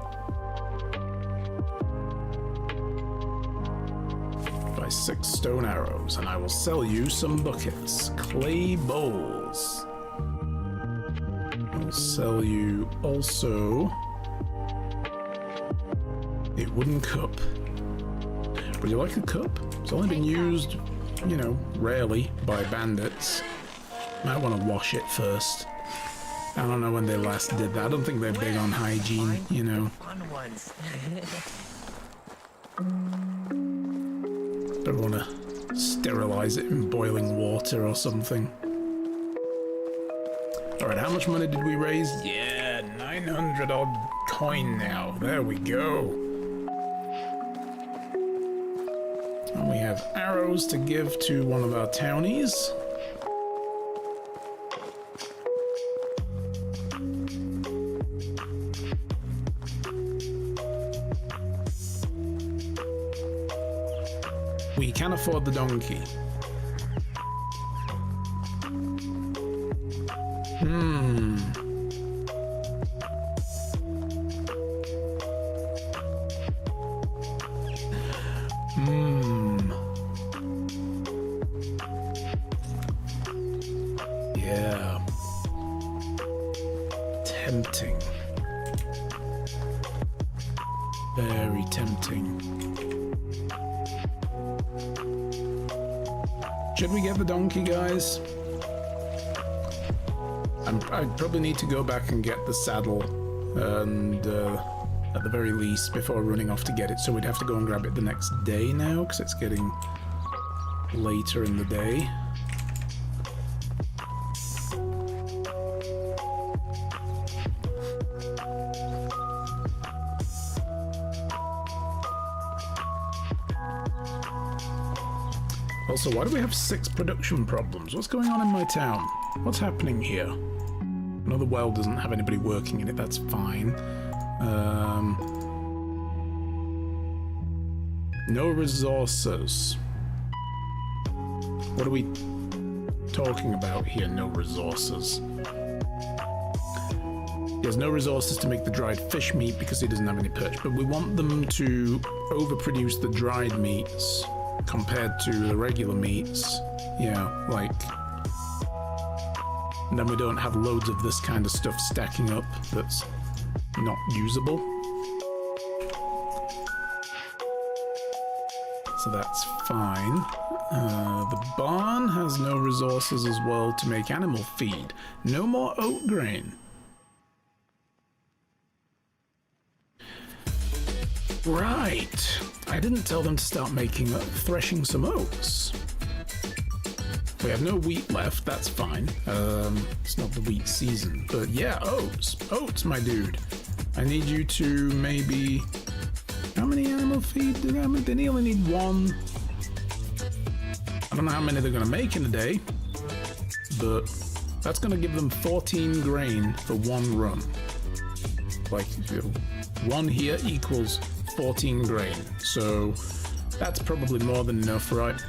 Buy 6 stone arrows, and I will sell you some buckets. Clay bowls. I'll sell you also a wooden cup. Would you like a cup? It's only been used, you know, rarely by bandits. Might want to wash it first. I don't know when they last did that. I don't think they're big on hygiene, you know. Don't want to sterilize it in boiling water or something. Alright, how much money did we raise? Yeah, 900 odd coin now. There we go. And we have arrows to give to one of our townies. We can afford the donkey. Yeah. Tempting. Very tempting. Should we get the donkey, guys? I probably need to go back and get the saddle, and at the very least, before running off to get it, so we'd have to go and grab it the next day now, because it's getting later in the day. Also, why do we have 6 production problems? What's going on in my town? What's happening here? I know the well doesn't have anybody working in it, that's fine. No resources. What are we talking about here, no resources? He has no resources to make the dried fish meat because he doesn't have any perch, but we want them to overproduce the dried meats compared to the regular meats. Yeah, like... And then we don't have loads of this kind of stuff stacking up that's not usable. So that's fine. The barn has no resources as well to make animal feed. No more oat grain. Right. I didn't tell them to start making threshing some oats. We have no wheat left, that's fine. It's not the wheat season. But yeah, oats. Oats, my dude. I need you to maybe... How many animal feed do they have? They only need 1. I don't know how many they're going to make in a day, but that's going to give them 14 grain for 1 run. Like, 1 here equals 14 grain. So that's probably more than enough, right?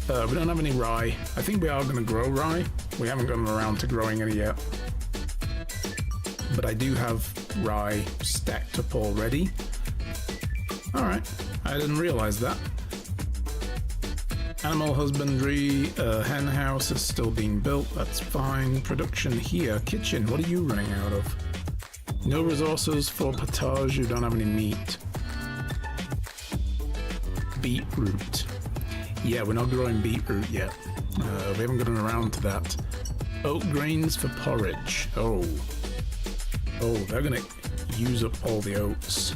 We don't have any rye. I think we are going to grow rye. We haven't gotten around to growing any yet. But I do have rye stacked up already. Alright, I didn't realize that. Animal husbandry, hen house is still being built, that's fine. Production here, kitchen, what are you running out of? No resources for potage, you don't have any meat. Beetroot. Yeah, we're not growing beetroot yet. We haven't gotten around to that. Oat grains for porridge. Oh, they're gonna use up all the oats.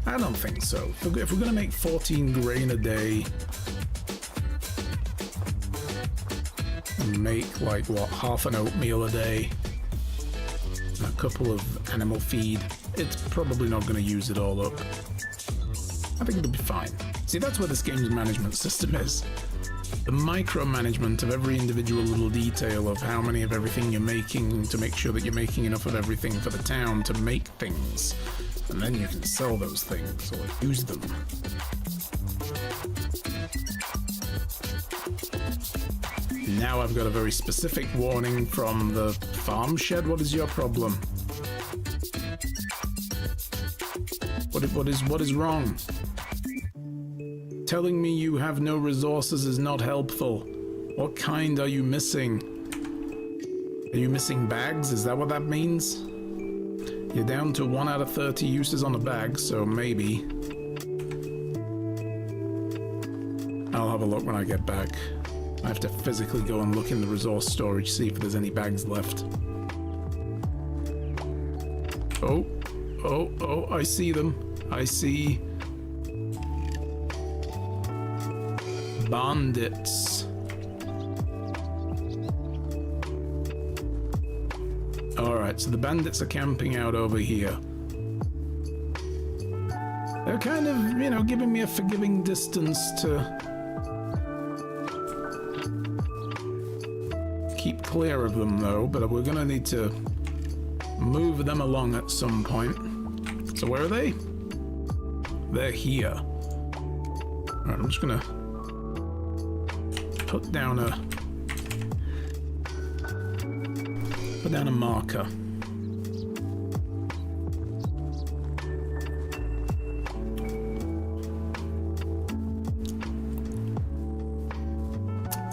I don't think so. If we're gonna make 14 grain a day, and make like what, half an oatmeal a day, and a couple of animal feed, it's probably not gonna use it all up. I think it'll be fine. See, that's where this game's management system is. The micromanagement of every individual little detail of how many of everything you're making to make sure that you're making enough of everything for the town to make things. And then you can sell those things or use them. Now I've got a very specific warning from the farm shed. What is your problem? What is wrong? Telling me you have no resources is not helpful. What kind are you missing? Are you missing bags? Is that what that means? You're down to 1 out of 30 uses on a bag, so maybe. I'll have a look when I get back. I have to physically go and look in the resource storage, see if there's any bags left. Oh, I see them. I see bandits. Alright, so the bandits are camping out over here. They're kind of, you know, giving me a forgiving distance to keep clear of them though, but we're gonna need to move them along at some point. So where are they? They're here. Alright, I'm just gonna put down a marker.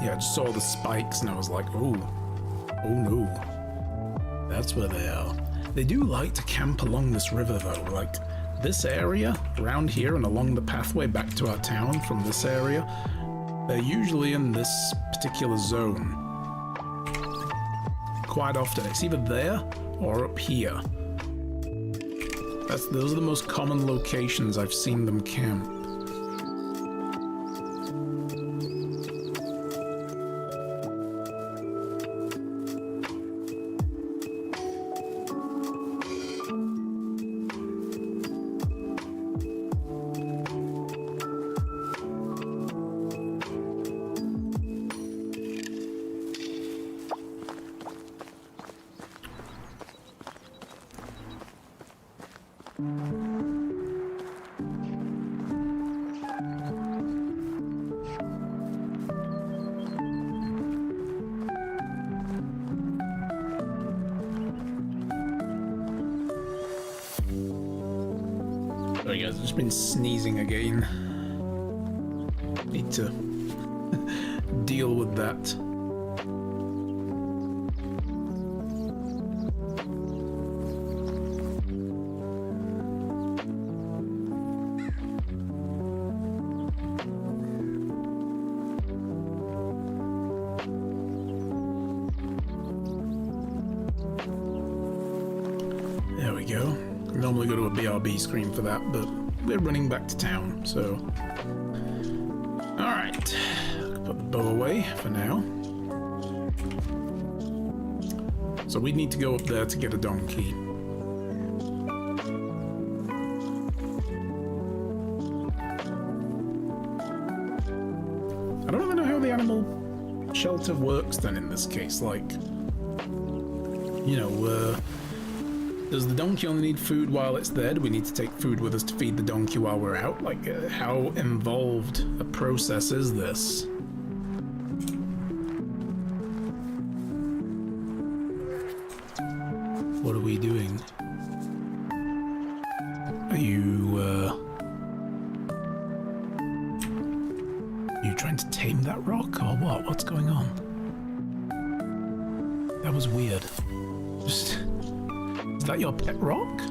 Yeah, I just saw the spikes and I was like, oh no, that's where they are. They do like to camp along this river though, like this area around here and along the pathway back to our town from this area. They're usually in this particular zone. Quite often. It's either there or up here. Those are the most common locations I've seen them camp. Sorry guys, I've just been sneezing again. Need to deal with that. There we go. Normally go to a BRB screen for that, but we're running back to town, so... Alright, put the bow away for now. So we need to go up there to get a donkey. I don't really know how the animal shelter works then in this case, like... You know, does the donkey only need food while it's there? Do we need to take food with us to feed the donkey while we're out? Like, how involved a process is this? What are we doing? Are you trying to tame that rock or what? What's going on? That was weird. Is that your pet rock?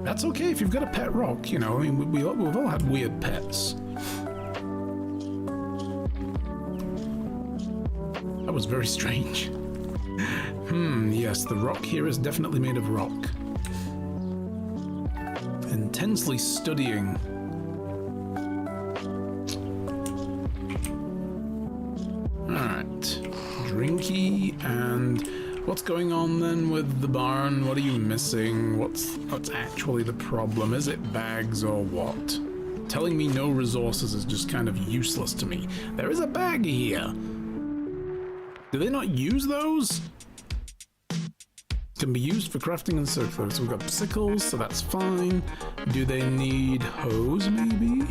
That's okay if you've got a pet rock, you know. I mean, we've all had weird pets. That was very strange. Yes, the rock here is definitely made of rock. Intensely studying. Alright. Drinky, and what's going on then with the barn? What are you missing? What's actually the problem? Is it bags or what? Telling me no resources is just kind of useless to me. There is a bag here. Do they not use those? Can be used for crafting and so forth. So we've got sickles, so that's fine. Do they need hoes, maybe?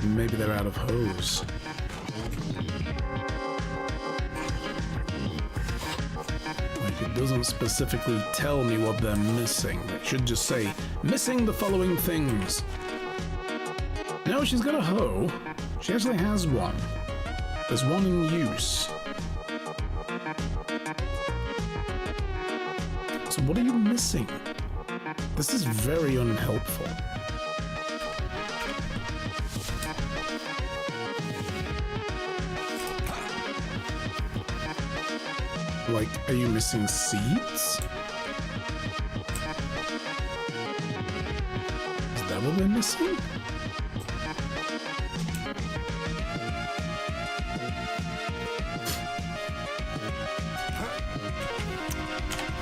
Maybe they're out of hose. Like, it doesn't specifically tell me what they're missing. It should just say, missing the following things. No, she's got a hoe. She actually has one. There's one in use. So what are you missing? This is very unhelpful. Like, are you missing seeds? Is that what we're missing?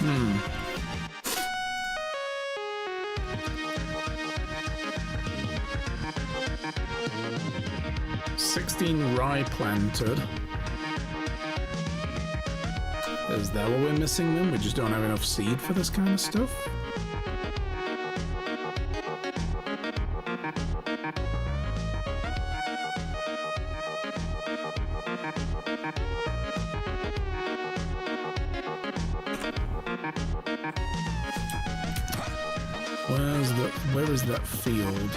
Hmm. 16 rye planted. Is that what we're missing then? We just don't have enough seed for this kind of stuff? Where is that field?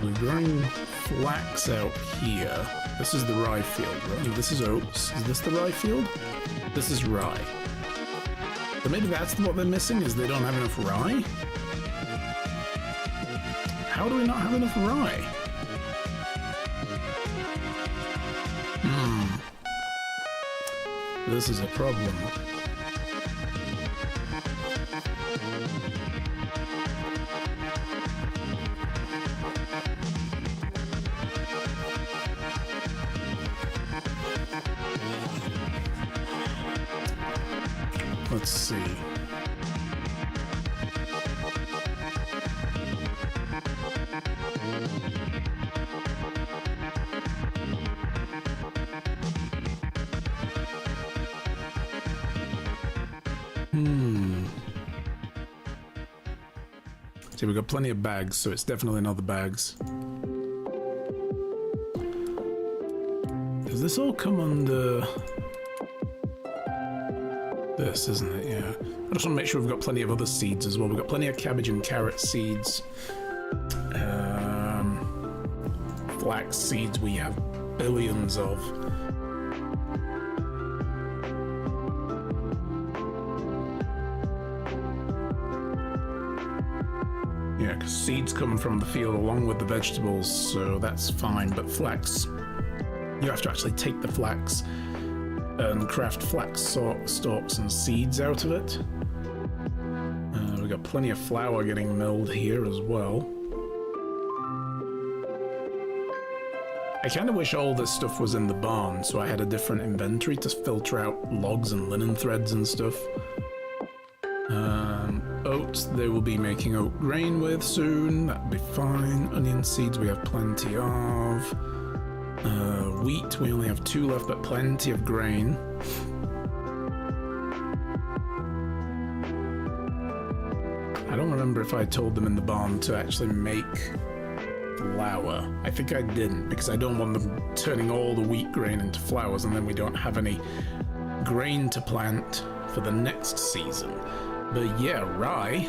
We're growing flax out here. This is the rye field, right? This is oats. Is this the rye field? This is rye. So maybe that's what they're missing, is they don't have enough rye? How do we not have enough rye? This is a problem. Let's see. See, we've got plenty of bags, so it's definitely not the bags. Does this all come under this, isn't it? Yeah. I just want to make sure we've got plenty of other seeds as well. We've got plenty of cabbage and carrot seeds. Flax seeds we have billions of. Yeah, because seeds come from the field along with the vegetables, so that's fine. But flax, you have to actually take the flax and craft flax stalks and seeds out of it. We've got plenty of flour getting milled here as well. I kind of wish all this stuff was in the barn, so I had a different inventory to filter out logs and linen threads and stuff. Oats, they will be making oat grain with soon. That'll be fine. Onion seeds, we have plenty of. Wheat, we only have 2 left, but plenty of grain. I don't remember if I told them in the barn to actually make flour. I think I didn't, because I don't want them turning all the wheat grain into flours and then we don't have any grain to plant for the next season. But yeah, rye.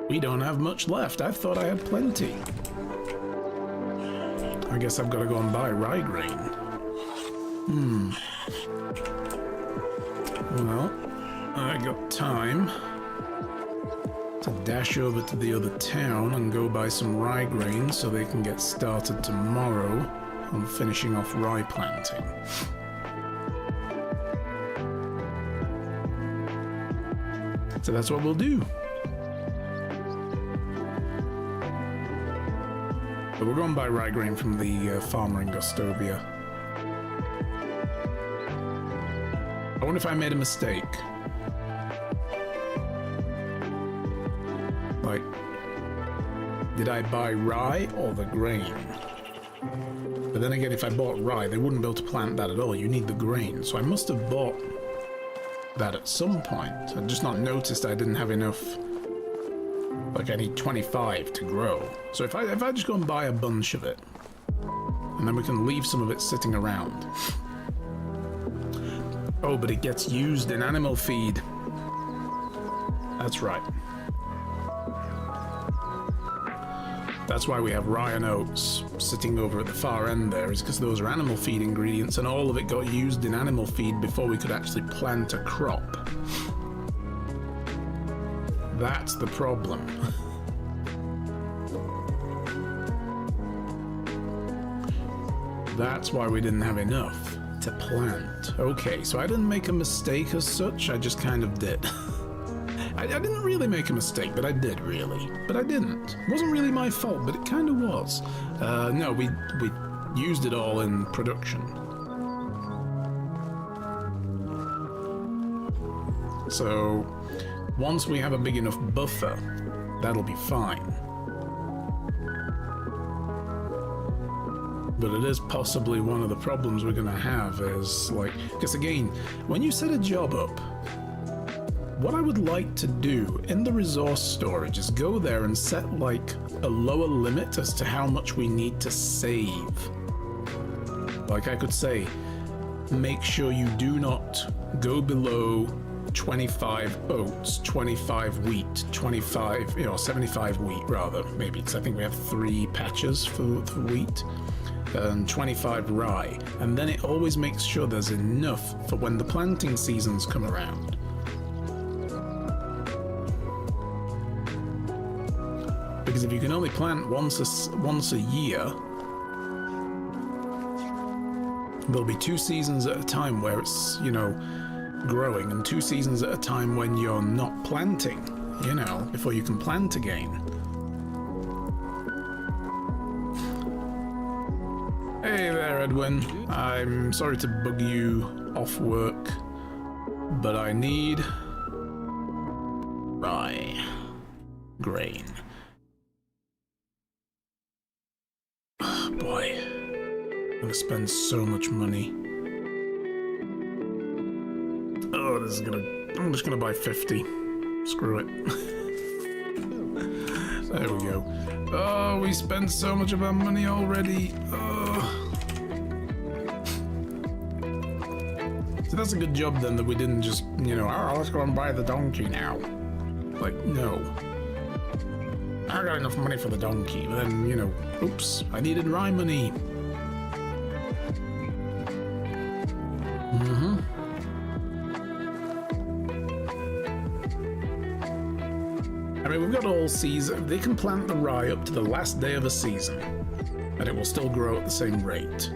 We don't have much left. I thought I had plenty. I guess I've got to go and buy rye grain. Well, I got time to dash over to the other town and go buy some rye grain so they can get started tomorrow on finishing off rye planting. So that's what we'll do. But we're going to buy rye grain from the farmer in Gostovia. I wonder if I made a mistake. Like, did I buy rye or the grain? But then again, if I bought rye, they wouldn't be able to plant that at all. You need the grain. So I must have bought that at some point. I just not noticed I didn't have enough. Like, I need 25 to grow. So if I just go and buy a bunch of it, and then we can leave some of it sitting around. Oh, but it gets used in animal feed. That's right. That's why we have rye and oats sitting over at the far end there, is because those are animal feed ingredients and all of it got used in animal feed before we could actually plant a crop. That's the problem. That's why we didn't have enough to plant. Okay, so I didn't make a mistake as such, I just kind of did. I didn't really make a mistake, but I did really. But I didn't. It wasn't really my fault, but it kind of was. No, we used it all in production. So once we have a big enough buffer, that'll be fine. But it is possibly one of the problems we're going to have is, like, because again, when you set a job up, what I would like to do in the resource storage is go there and set like a lower limit as to how much we need to save. Like I could say, make sure you do not go below 25 oats, 25 wheat, 25, 75 wheat rather, maybe, because I think we have 3 patches for wheat, and 25 rye. And then it always makes sure there's enough for when the planting seasons come around. Because if you can only plant once a year, there'll be 2 seasons at a time where it's, growing, and 2 seasons at a time when you're not planting, before you can plant again. Hey there, Edwin. I'm sorry to bug you off work, but I need rye grain. Oh, boy, I'm gonna spend so much money. Oh, I'm just gonna buy 50. Screw it. There we go. Oh, we spent so much of our money already. Oh. So that's a good job then that we didn't just, oh, let's go and buy the donkey now. Like, no. I got enough money for the donkey, but then, oops, I needed rye money. I mean, we've got all season. They can plant the rye up to the last day of a season, and it will still grow at the same rate.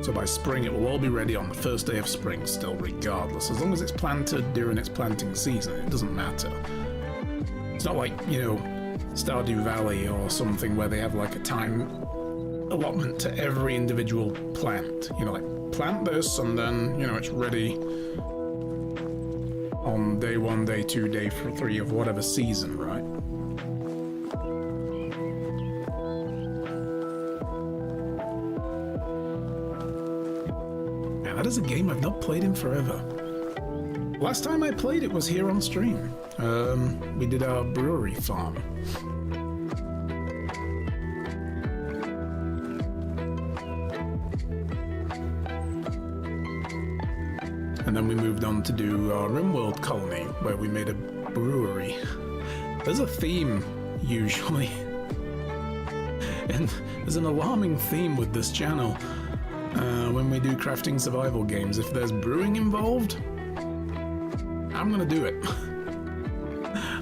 So by spring, it will all be ready on the first day of spring still, regardless. As long as it's planted during its planting season, it doesn't matter. It's not like, Stardew Valley or something where they have like a time allotment to every individual plant. Like plant this and then, it's ready on day 1, day 2, day 3 of whatever season, right? Yeah, that is a game I've not played in forever. Last time I played it was here on stream. We did our brewery farm. And then we moved on to do our RimWorld colony, where we made a brewery. There's a theme, usually. And there's an alarming theme with this channel. When we do crafting survival games, if there's brewing involved, I'm gonna do it.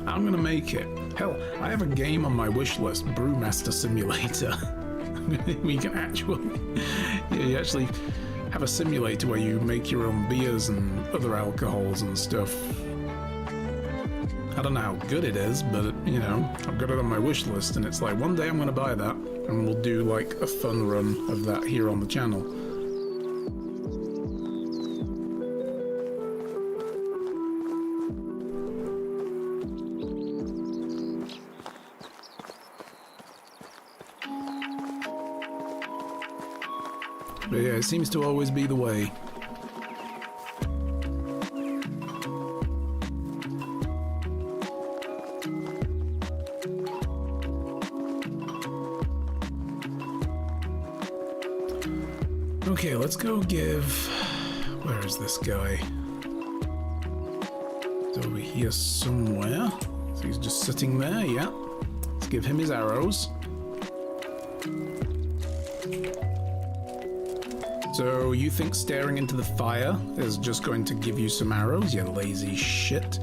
I'm gonna make it. Hell, I have a game on my wish list, Brewmaster Simulator. We can you actually have a simulator where you make your own beers and other alcohols and stuff. I don't know how good it is, but you know, I've got it on my wish list, and it's like one day I'm gonna buy that, and we'll do like a fun run of that here on the channel. But yeah, it seems to always be the way. Okay, let's go give... Where is this guy? It's over here somewhere. So he's just sitting there, yeah. Let's give him his arrows. So you think staring into the fire is just going to give you some arrows, you lazy shit?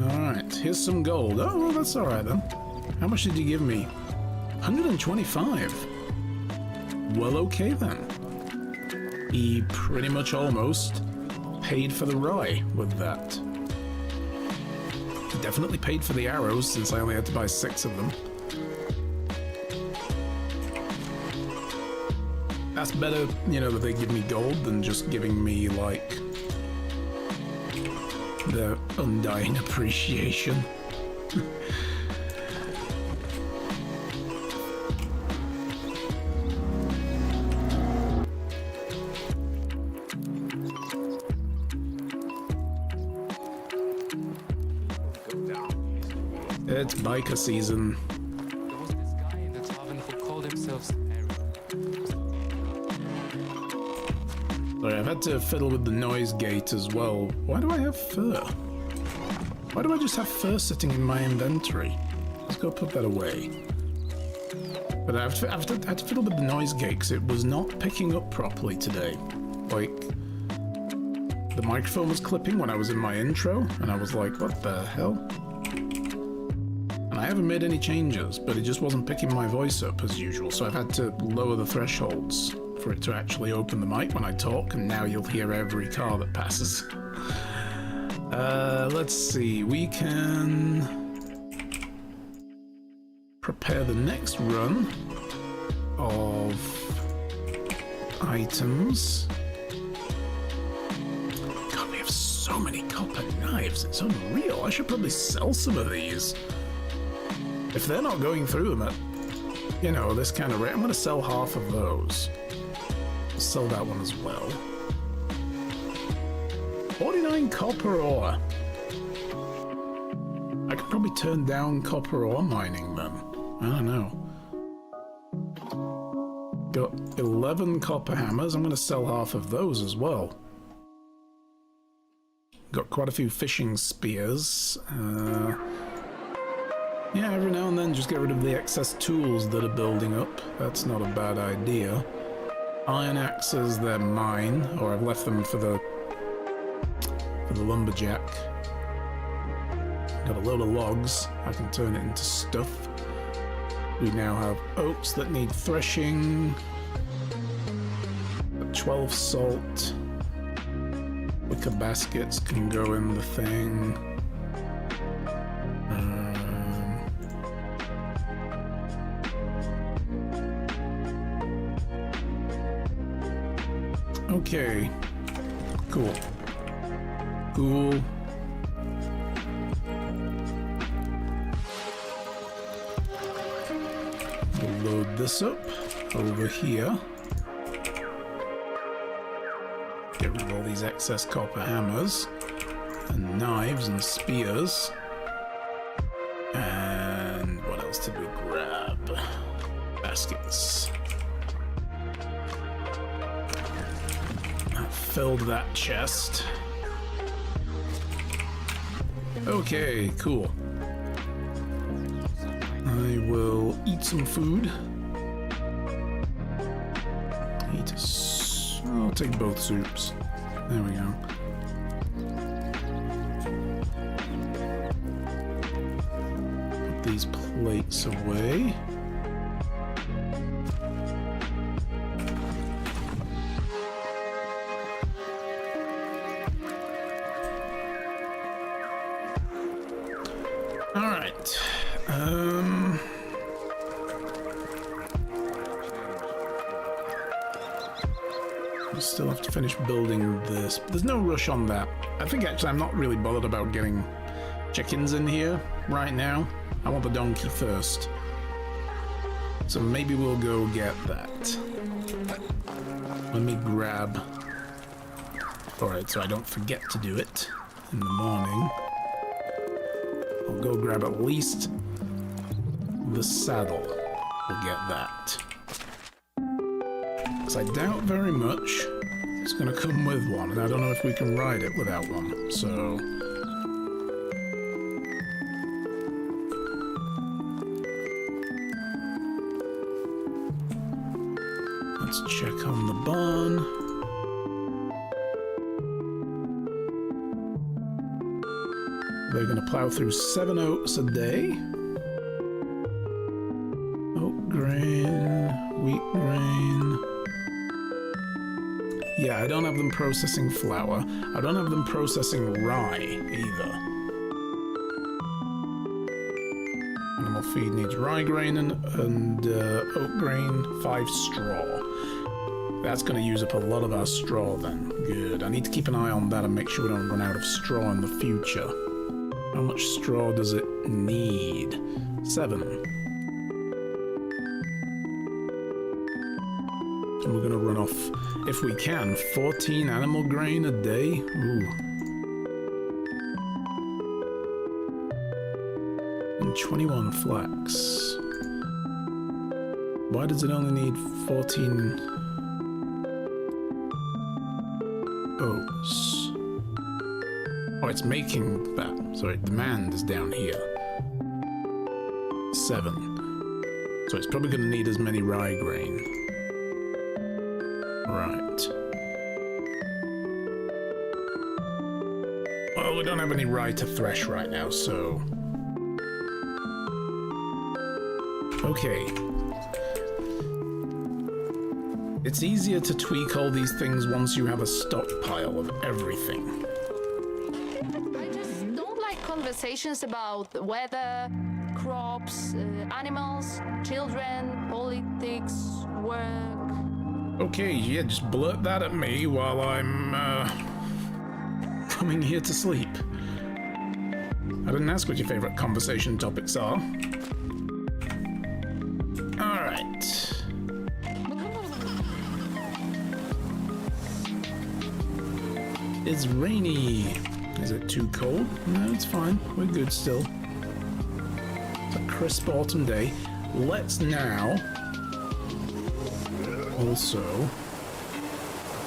Alright, here's some gold. Oh, well, that's alright then. How much did you give me? 125. Well, okay then. He pretty much almost paid for the rye with that. He definitely paid for the arrows since I only had to buy 6 of them. That's better, you know, that they give me gold than just giving me, like, the undying appreciation. It's biker season. There was this guy in the tavern who called himself Sorry, I've had to fiddle with the noise gate as well. Why do I have fur? Why do I just have fur sitting in my inventory? Let's go put that away. But I had to fiddle with the noise gate because it was not picking up properly today. Like, the microphone was clipping when I was in my intro, and I was like, what the hell? And I haven't made any changes, but it just wasn't picking my voice up as usual, so I've had to lower the thresholds for it to actually open the mic when I talk, and now you'll hear every car that passes. Let's see, we can prepare the next run of items. God, we have so many copper knives, it's unreal. I should probably sell some of these. If they're not going through them at, you know, this kind of rate, I'm gonna sell half of those. Sell that one as well. 49 copper ore. I could probably turn down copper ore mining then. I don't know. Got 11 copper hammers. I'm going to sell half of those as well. Got quite a few fishing spears. Yeah, every now and then just get rid of the excess tools that are building up. That's not a bad idea. Iron axes, they're mine, or I've left them for the lumberjack. Got a load of logs, I can turn it into stuff. We now have oaks that need threshing. 12 salt. Wicker baskets can go in the thing. Okay, cool. Cool. We'll load this up over here. Get rid of all these excess copper hammers and knives and spears. And what else did we grab? Baskets. That filled that chest. Okay, cool. I will eat some food. I'll take both soups. There we go. Put these plates away. All right. We still have to finish building this, but there's no rush on that. I think actually I'm not really bothered about getting chickens in here right now. I want the donkey first. So maybe we'll go get that. Let me grab... Alright, so I don't forget to do it in the morning. I'll go grab at least the saddle. We'll get that. Because I doubt very much it's going to come with one, and I don't know if we can ride it without one, so... Let's check on the barn. They're going to plow through 7 oats a day. Oat grain, wheat grain. Yeah, I don't have them processing flour. I don't have them processing rye either. Animal feed needs rye grain and oat grain, 5 straw. That's going to use up a lot of our straw then. Good. I need to keep an eye on that and make sure we don't run out of straw in the future. How much straw does it need? 7. And we're going to run off, if we can, 14 animal grain a day. Ooh. And 21 flax. Why does it only need 14 oats? Oh, it's making that. Sorry, demand is down here. 7. So it's probably going to need as many rye grain. Right. Well, we don't have any rye to thresh right now, so... Okay. It's easier to tweak all these things once you have a stockpile of everything. I just don't like conversations about the weather, crops, animals, children, politics, work. Okay, yeah, just blurt that at me while I'm, coming here to sleep. I didn't ask what your favorite conversation topics are. Alright. It's rainy. Is it too cold? No, it's fine. We're good still. It's a crisp autumn day. Let's now... Also,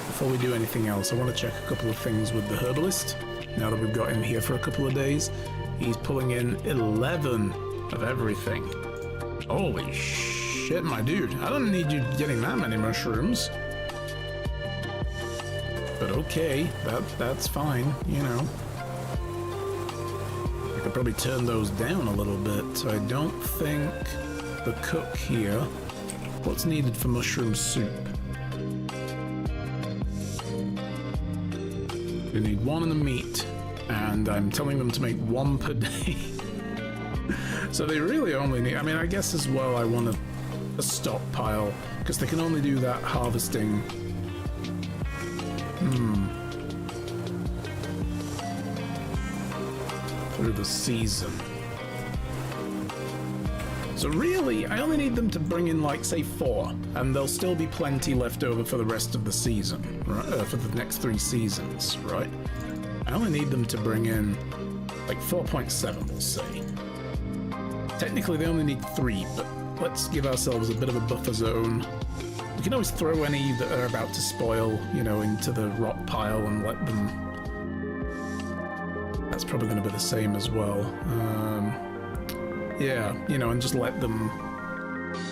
before we do anything else, I want to check a couple of things with the herbalist. Now that we've got him here for a couple of days, he's pulling in 11 of everything. Holy shit, my dude. I don't need you getting that many mushrooms. But okay, that's fine, you know. I could probably turn those down a little bit, so I don't think the cook here... What's needed for mushroom soup? We need 1 in the meat, and I'm telling them to make 1 per day. So they really only need... I mean, I guess as well I want a stockpile, because they can only do that harvesting... through the season. So really, I only need them to bring in, like, say 4, and there'll still be plenty left over for the rest of the season, right? For the next 3 seasons, right? I only need them to bring in, like, 4.7, we'll say. Technically, they only need 3, but let's give ourselves a bit of a buffer zone. We can always throw any that are about to spoil, you know, into the rot pile and let them... That's probably going to be the same as well. Yeah, you know, and just let them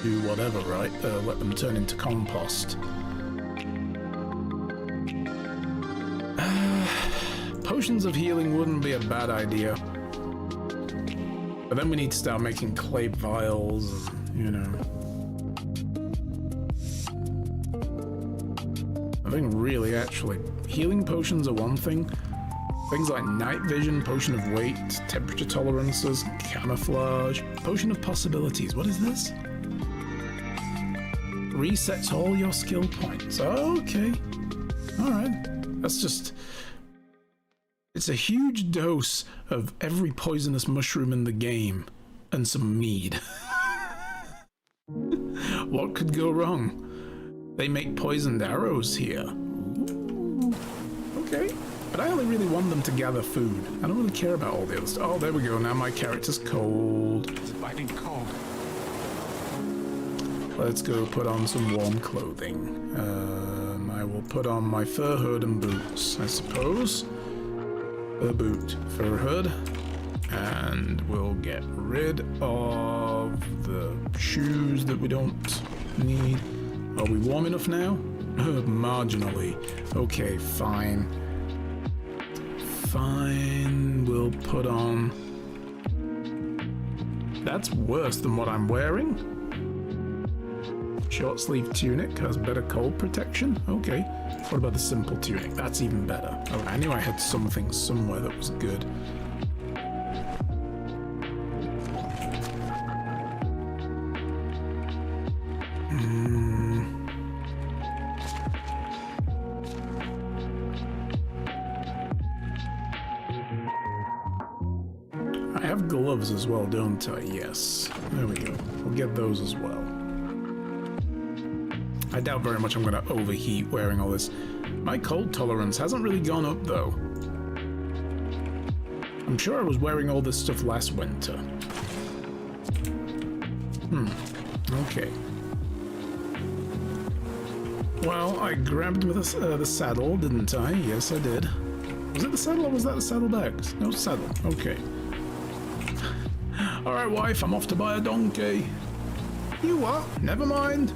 do whatever, right? Let them turn into compost. Potions of healing wouldn't be a bad idea. But then we need to start making clay vials, you know. I think really, actually, healing potions are one thing. Things like night vision, potion of weight, temperature tolerances, camouflage, potion of possibilities. What is this? Resets all your skill points. Okay. Alright. That's just... It's a huge dose of every poisonous mushroom in the game and some mead. What could go wrong? They make poisoned arrows here. Ooh. Okay. But I only really want them to gather food. I don't really care about all the other stuff. Oh, there we go. Now my character's cold. It's biting cold. Let's go put on some warm clothing. I will put on my fur hood and boots, I suppose. Fur boot, fur hood. And we'll get rid of the shoes that we don't need. Are we warm enough now? Marginally. Okay, fine. Fine, we'll put on... That's worse than what I'm wearing. Short sleeve tunic has better cold protection. Okay. What about the simple tunic? That's even better. Oh, I knew I had something somewhere that was good. I have gloves as well, don't I? Yes. There we go. We'll get those as well. I doubt very much I'm going to overheat wearing all this. My cold tolerance hasn't really gone up, though. I'm sure I was wearing all this stuff last winter. Okay. Well, I grabbed the saddle, didn't I? Yes, I did. Was it the saddle or was that the saddlebags? No, saddle. Okay. Alright, wife, I'm off to buy a donkey. You what? Never mind.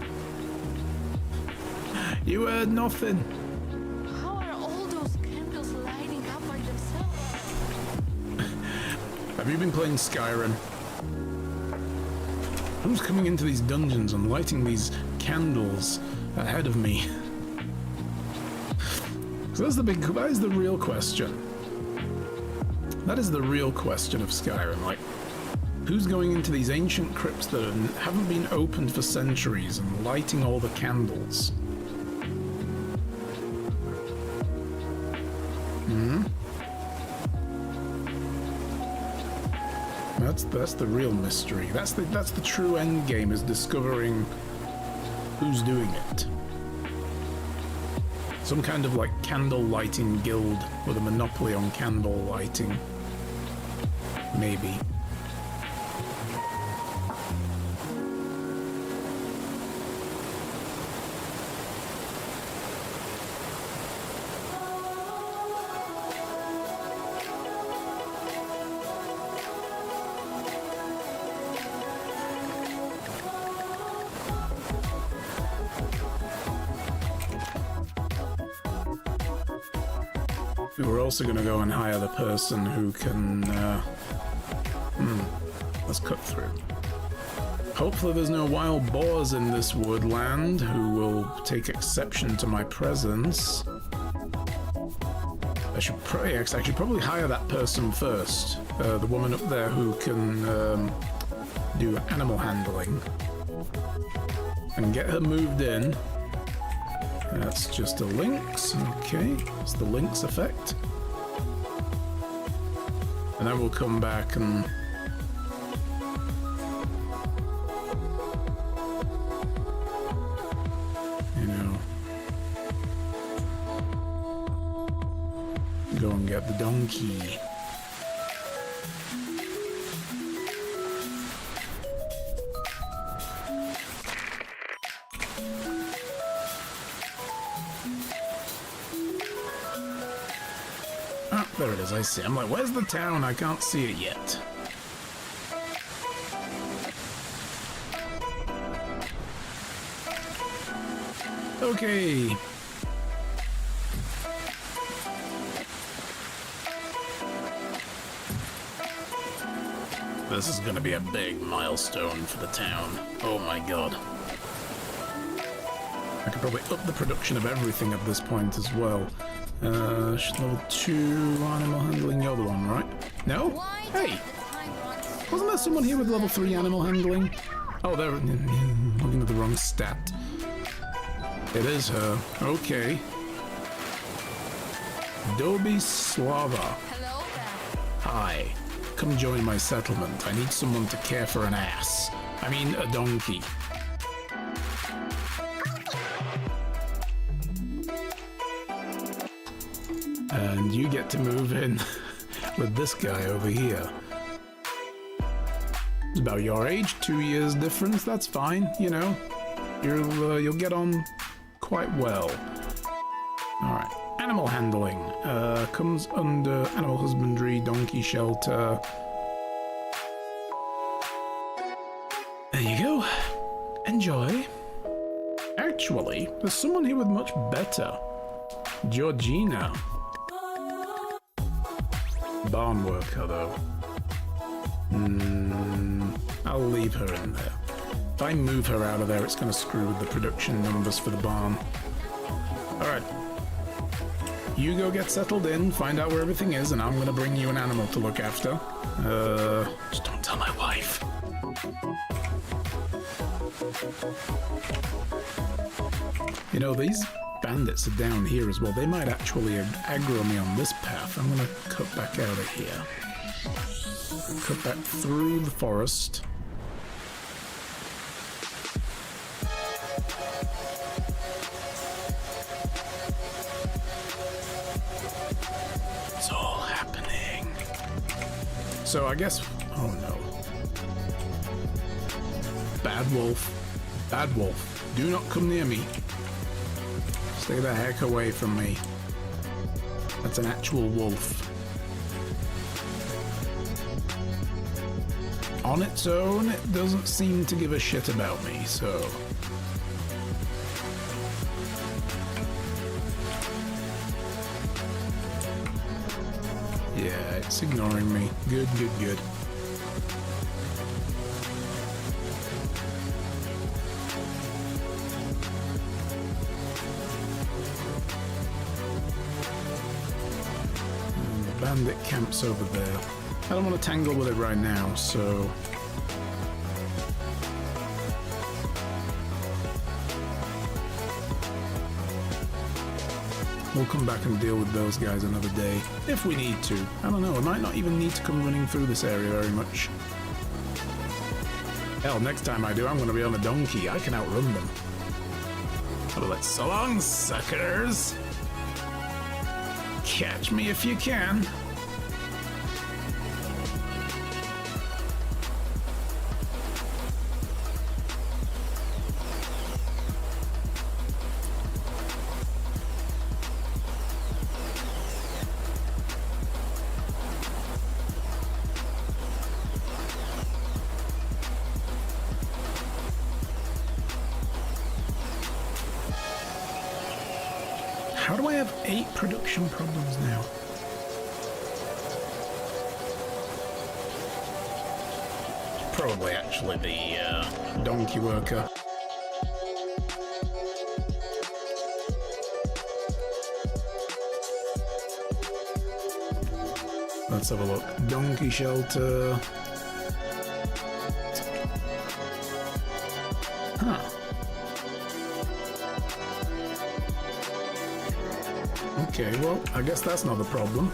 You heard nothing. How are all those candles lighting up by themselves? Have you been playing Skyrim? Who's coming into these dungeons and lighting these candles ahead of me? So that is the real question. That is the real question of Skyrim. Like, who's going into these ancient crypts that haven't been opened for centuries and lighting all the candles? That's the real mystery. That's the true end game, is discovering who's doing it. Some kind of like candle lighting guild with a monopoly on candle lighting. Maybe. We're also going to go and hire the person who can... let's cut through. Hopefully there's no wild boars in this woodland who will take exception to my presence. I should probably hire that person first. The woman up there who can do animal handling. And get her moved in. That's just a lynx. Okay, it's the lynx effect. And then we'll come back and go and get the donkey. Ah, there it is, I see. I'm like, where's the town? I can't see it yet. Okay. This is gonna be a big milestone for the town. Oh my god. I could probably up the production of everything at this point as well. Level 2 animal handling, you're the one, right? No? Hey! Wasn't there someone here with level 3 animal handling? Oh, they're looking at the wrong stat. It is her. Okay. Dobi Slava. Hello there. Hi. Come join my settlement. I need someone to care for an ass. I mean, a donkey. And you get to move in with this guy over here. He's about your age, 2 years difference. That's fine, you know. You'll get on quite well. All right. Animal handling comes under animal husbandry, donkey shelter. There you go. Enjoy. Actually, there's someone here with much better. Georgina. Barn worker, though. I'll leave her in there. If I move her out of there, it's going to screw with the production numbers for the barn. Alright. You go get settled in, find out where everything is, and I'm going to bring you an animal to look after. Just don't tell my wife. You know, these bandits are down here as well. They might actually aggro me on this path. I'm going to cut back out of here. Cut back through the forest. It's all happening. So I guess... Oh no. Bad wolf. Bad wolf. Do not come near me. Stay the heck away from me. That's an actual wolf. On its own, it doesn't seem to give a shit about me, so... Yeah, it's ignoring me. Good, good, good. Bandit camp's over there. I don't want to tangle with it right now, so... We'll come back and deal with those guys another day, if we need to. I don't know, I might not even need to come running through this area very much. Hell, next time I do, I'm going to be on a donkey. I can outrun them. I'll be like, so long, suckers! Catch me if you can. How do I have 8 production problems now? Probably actually the donkey worker. Let's have a look. Donkey shelter. Huh. Okay, well, I guess that's not a problem.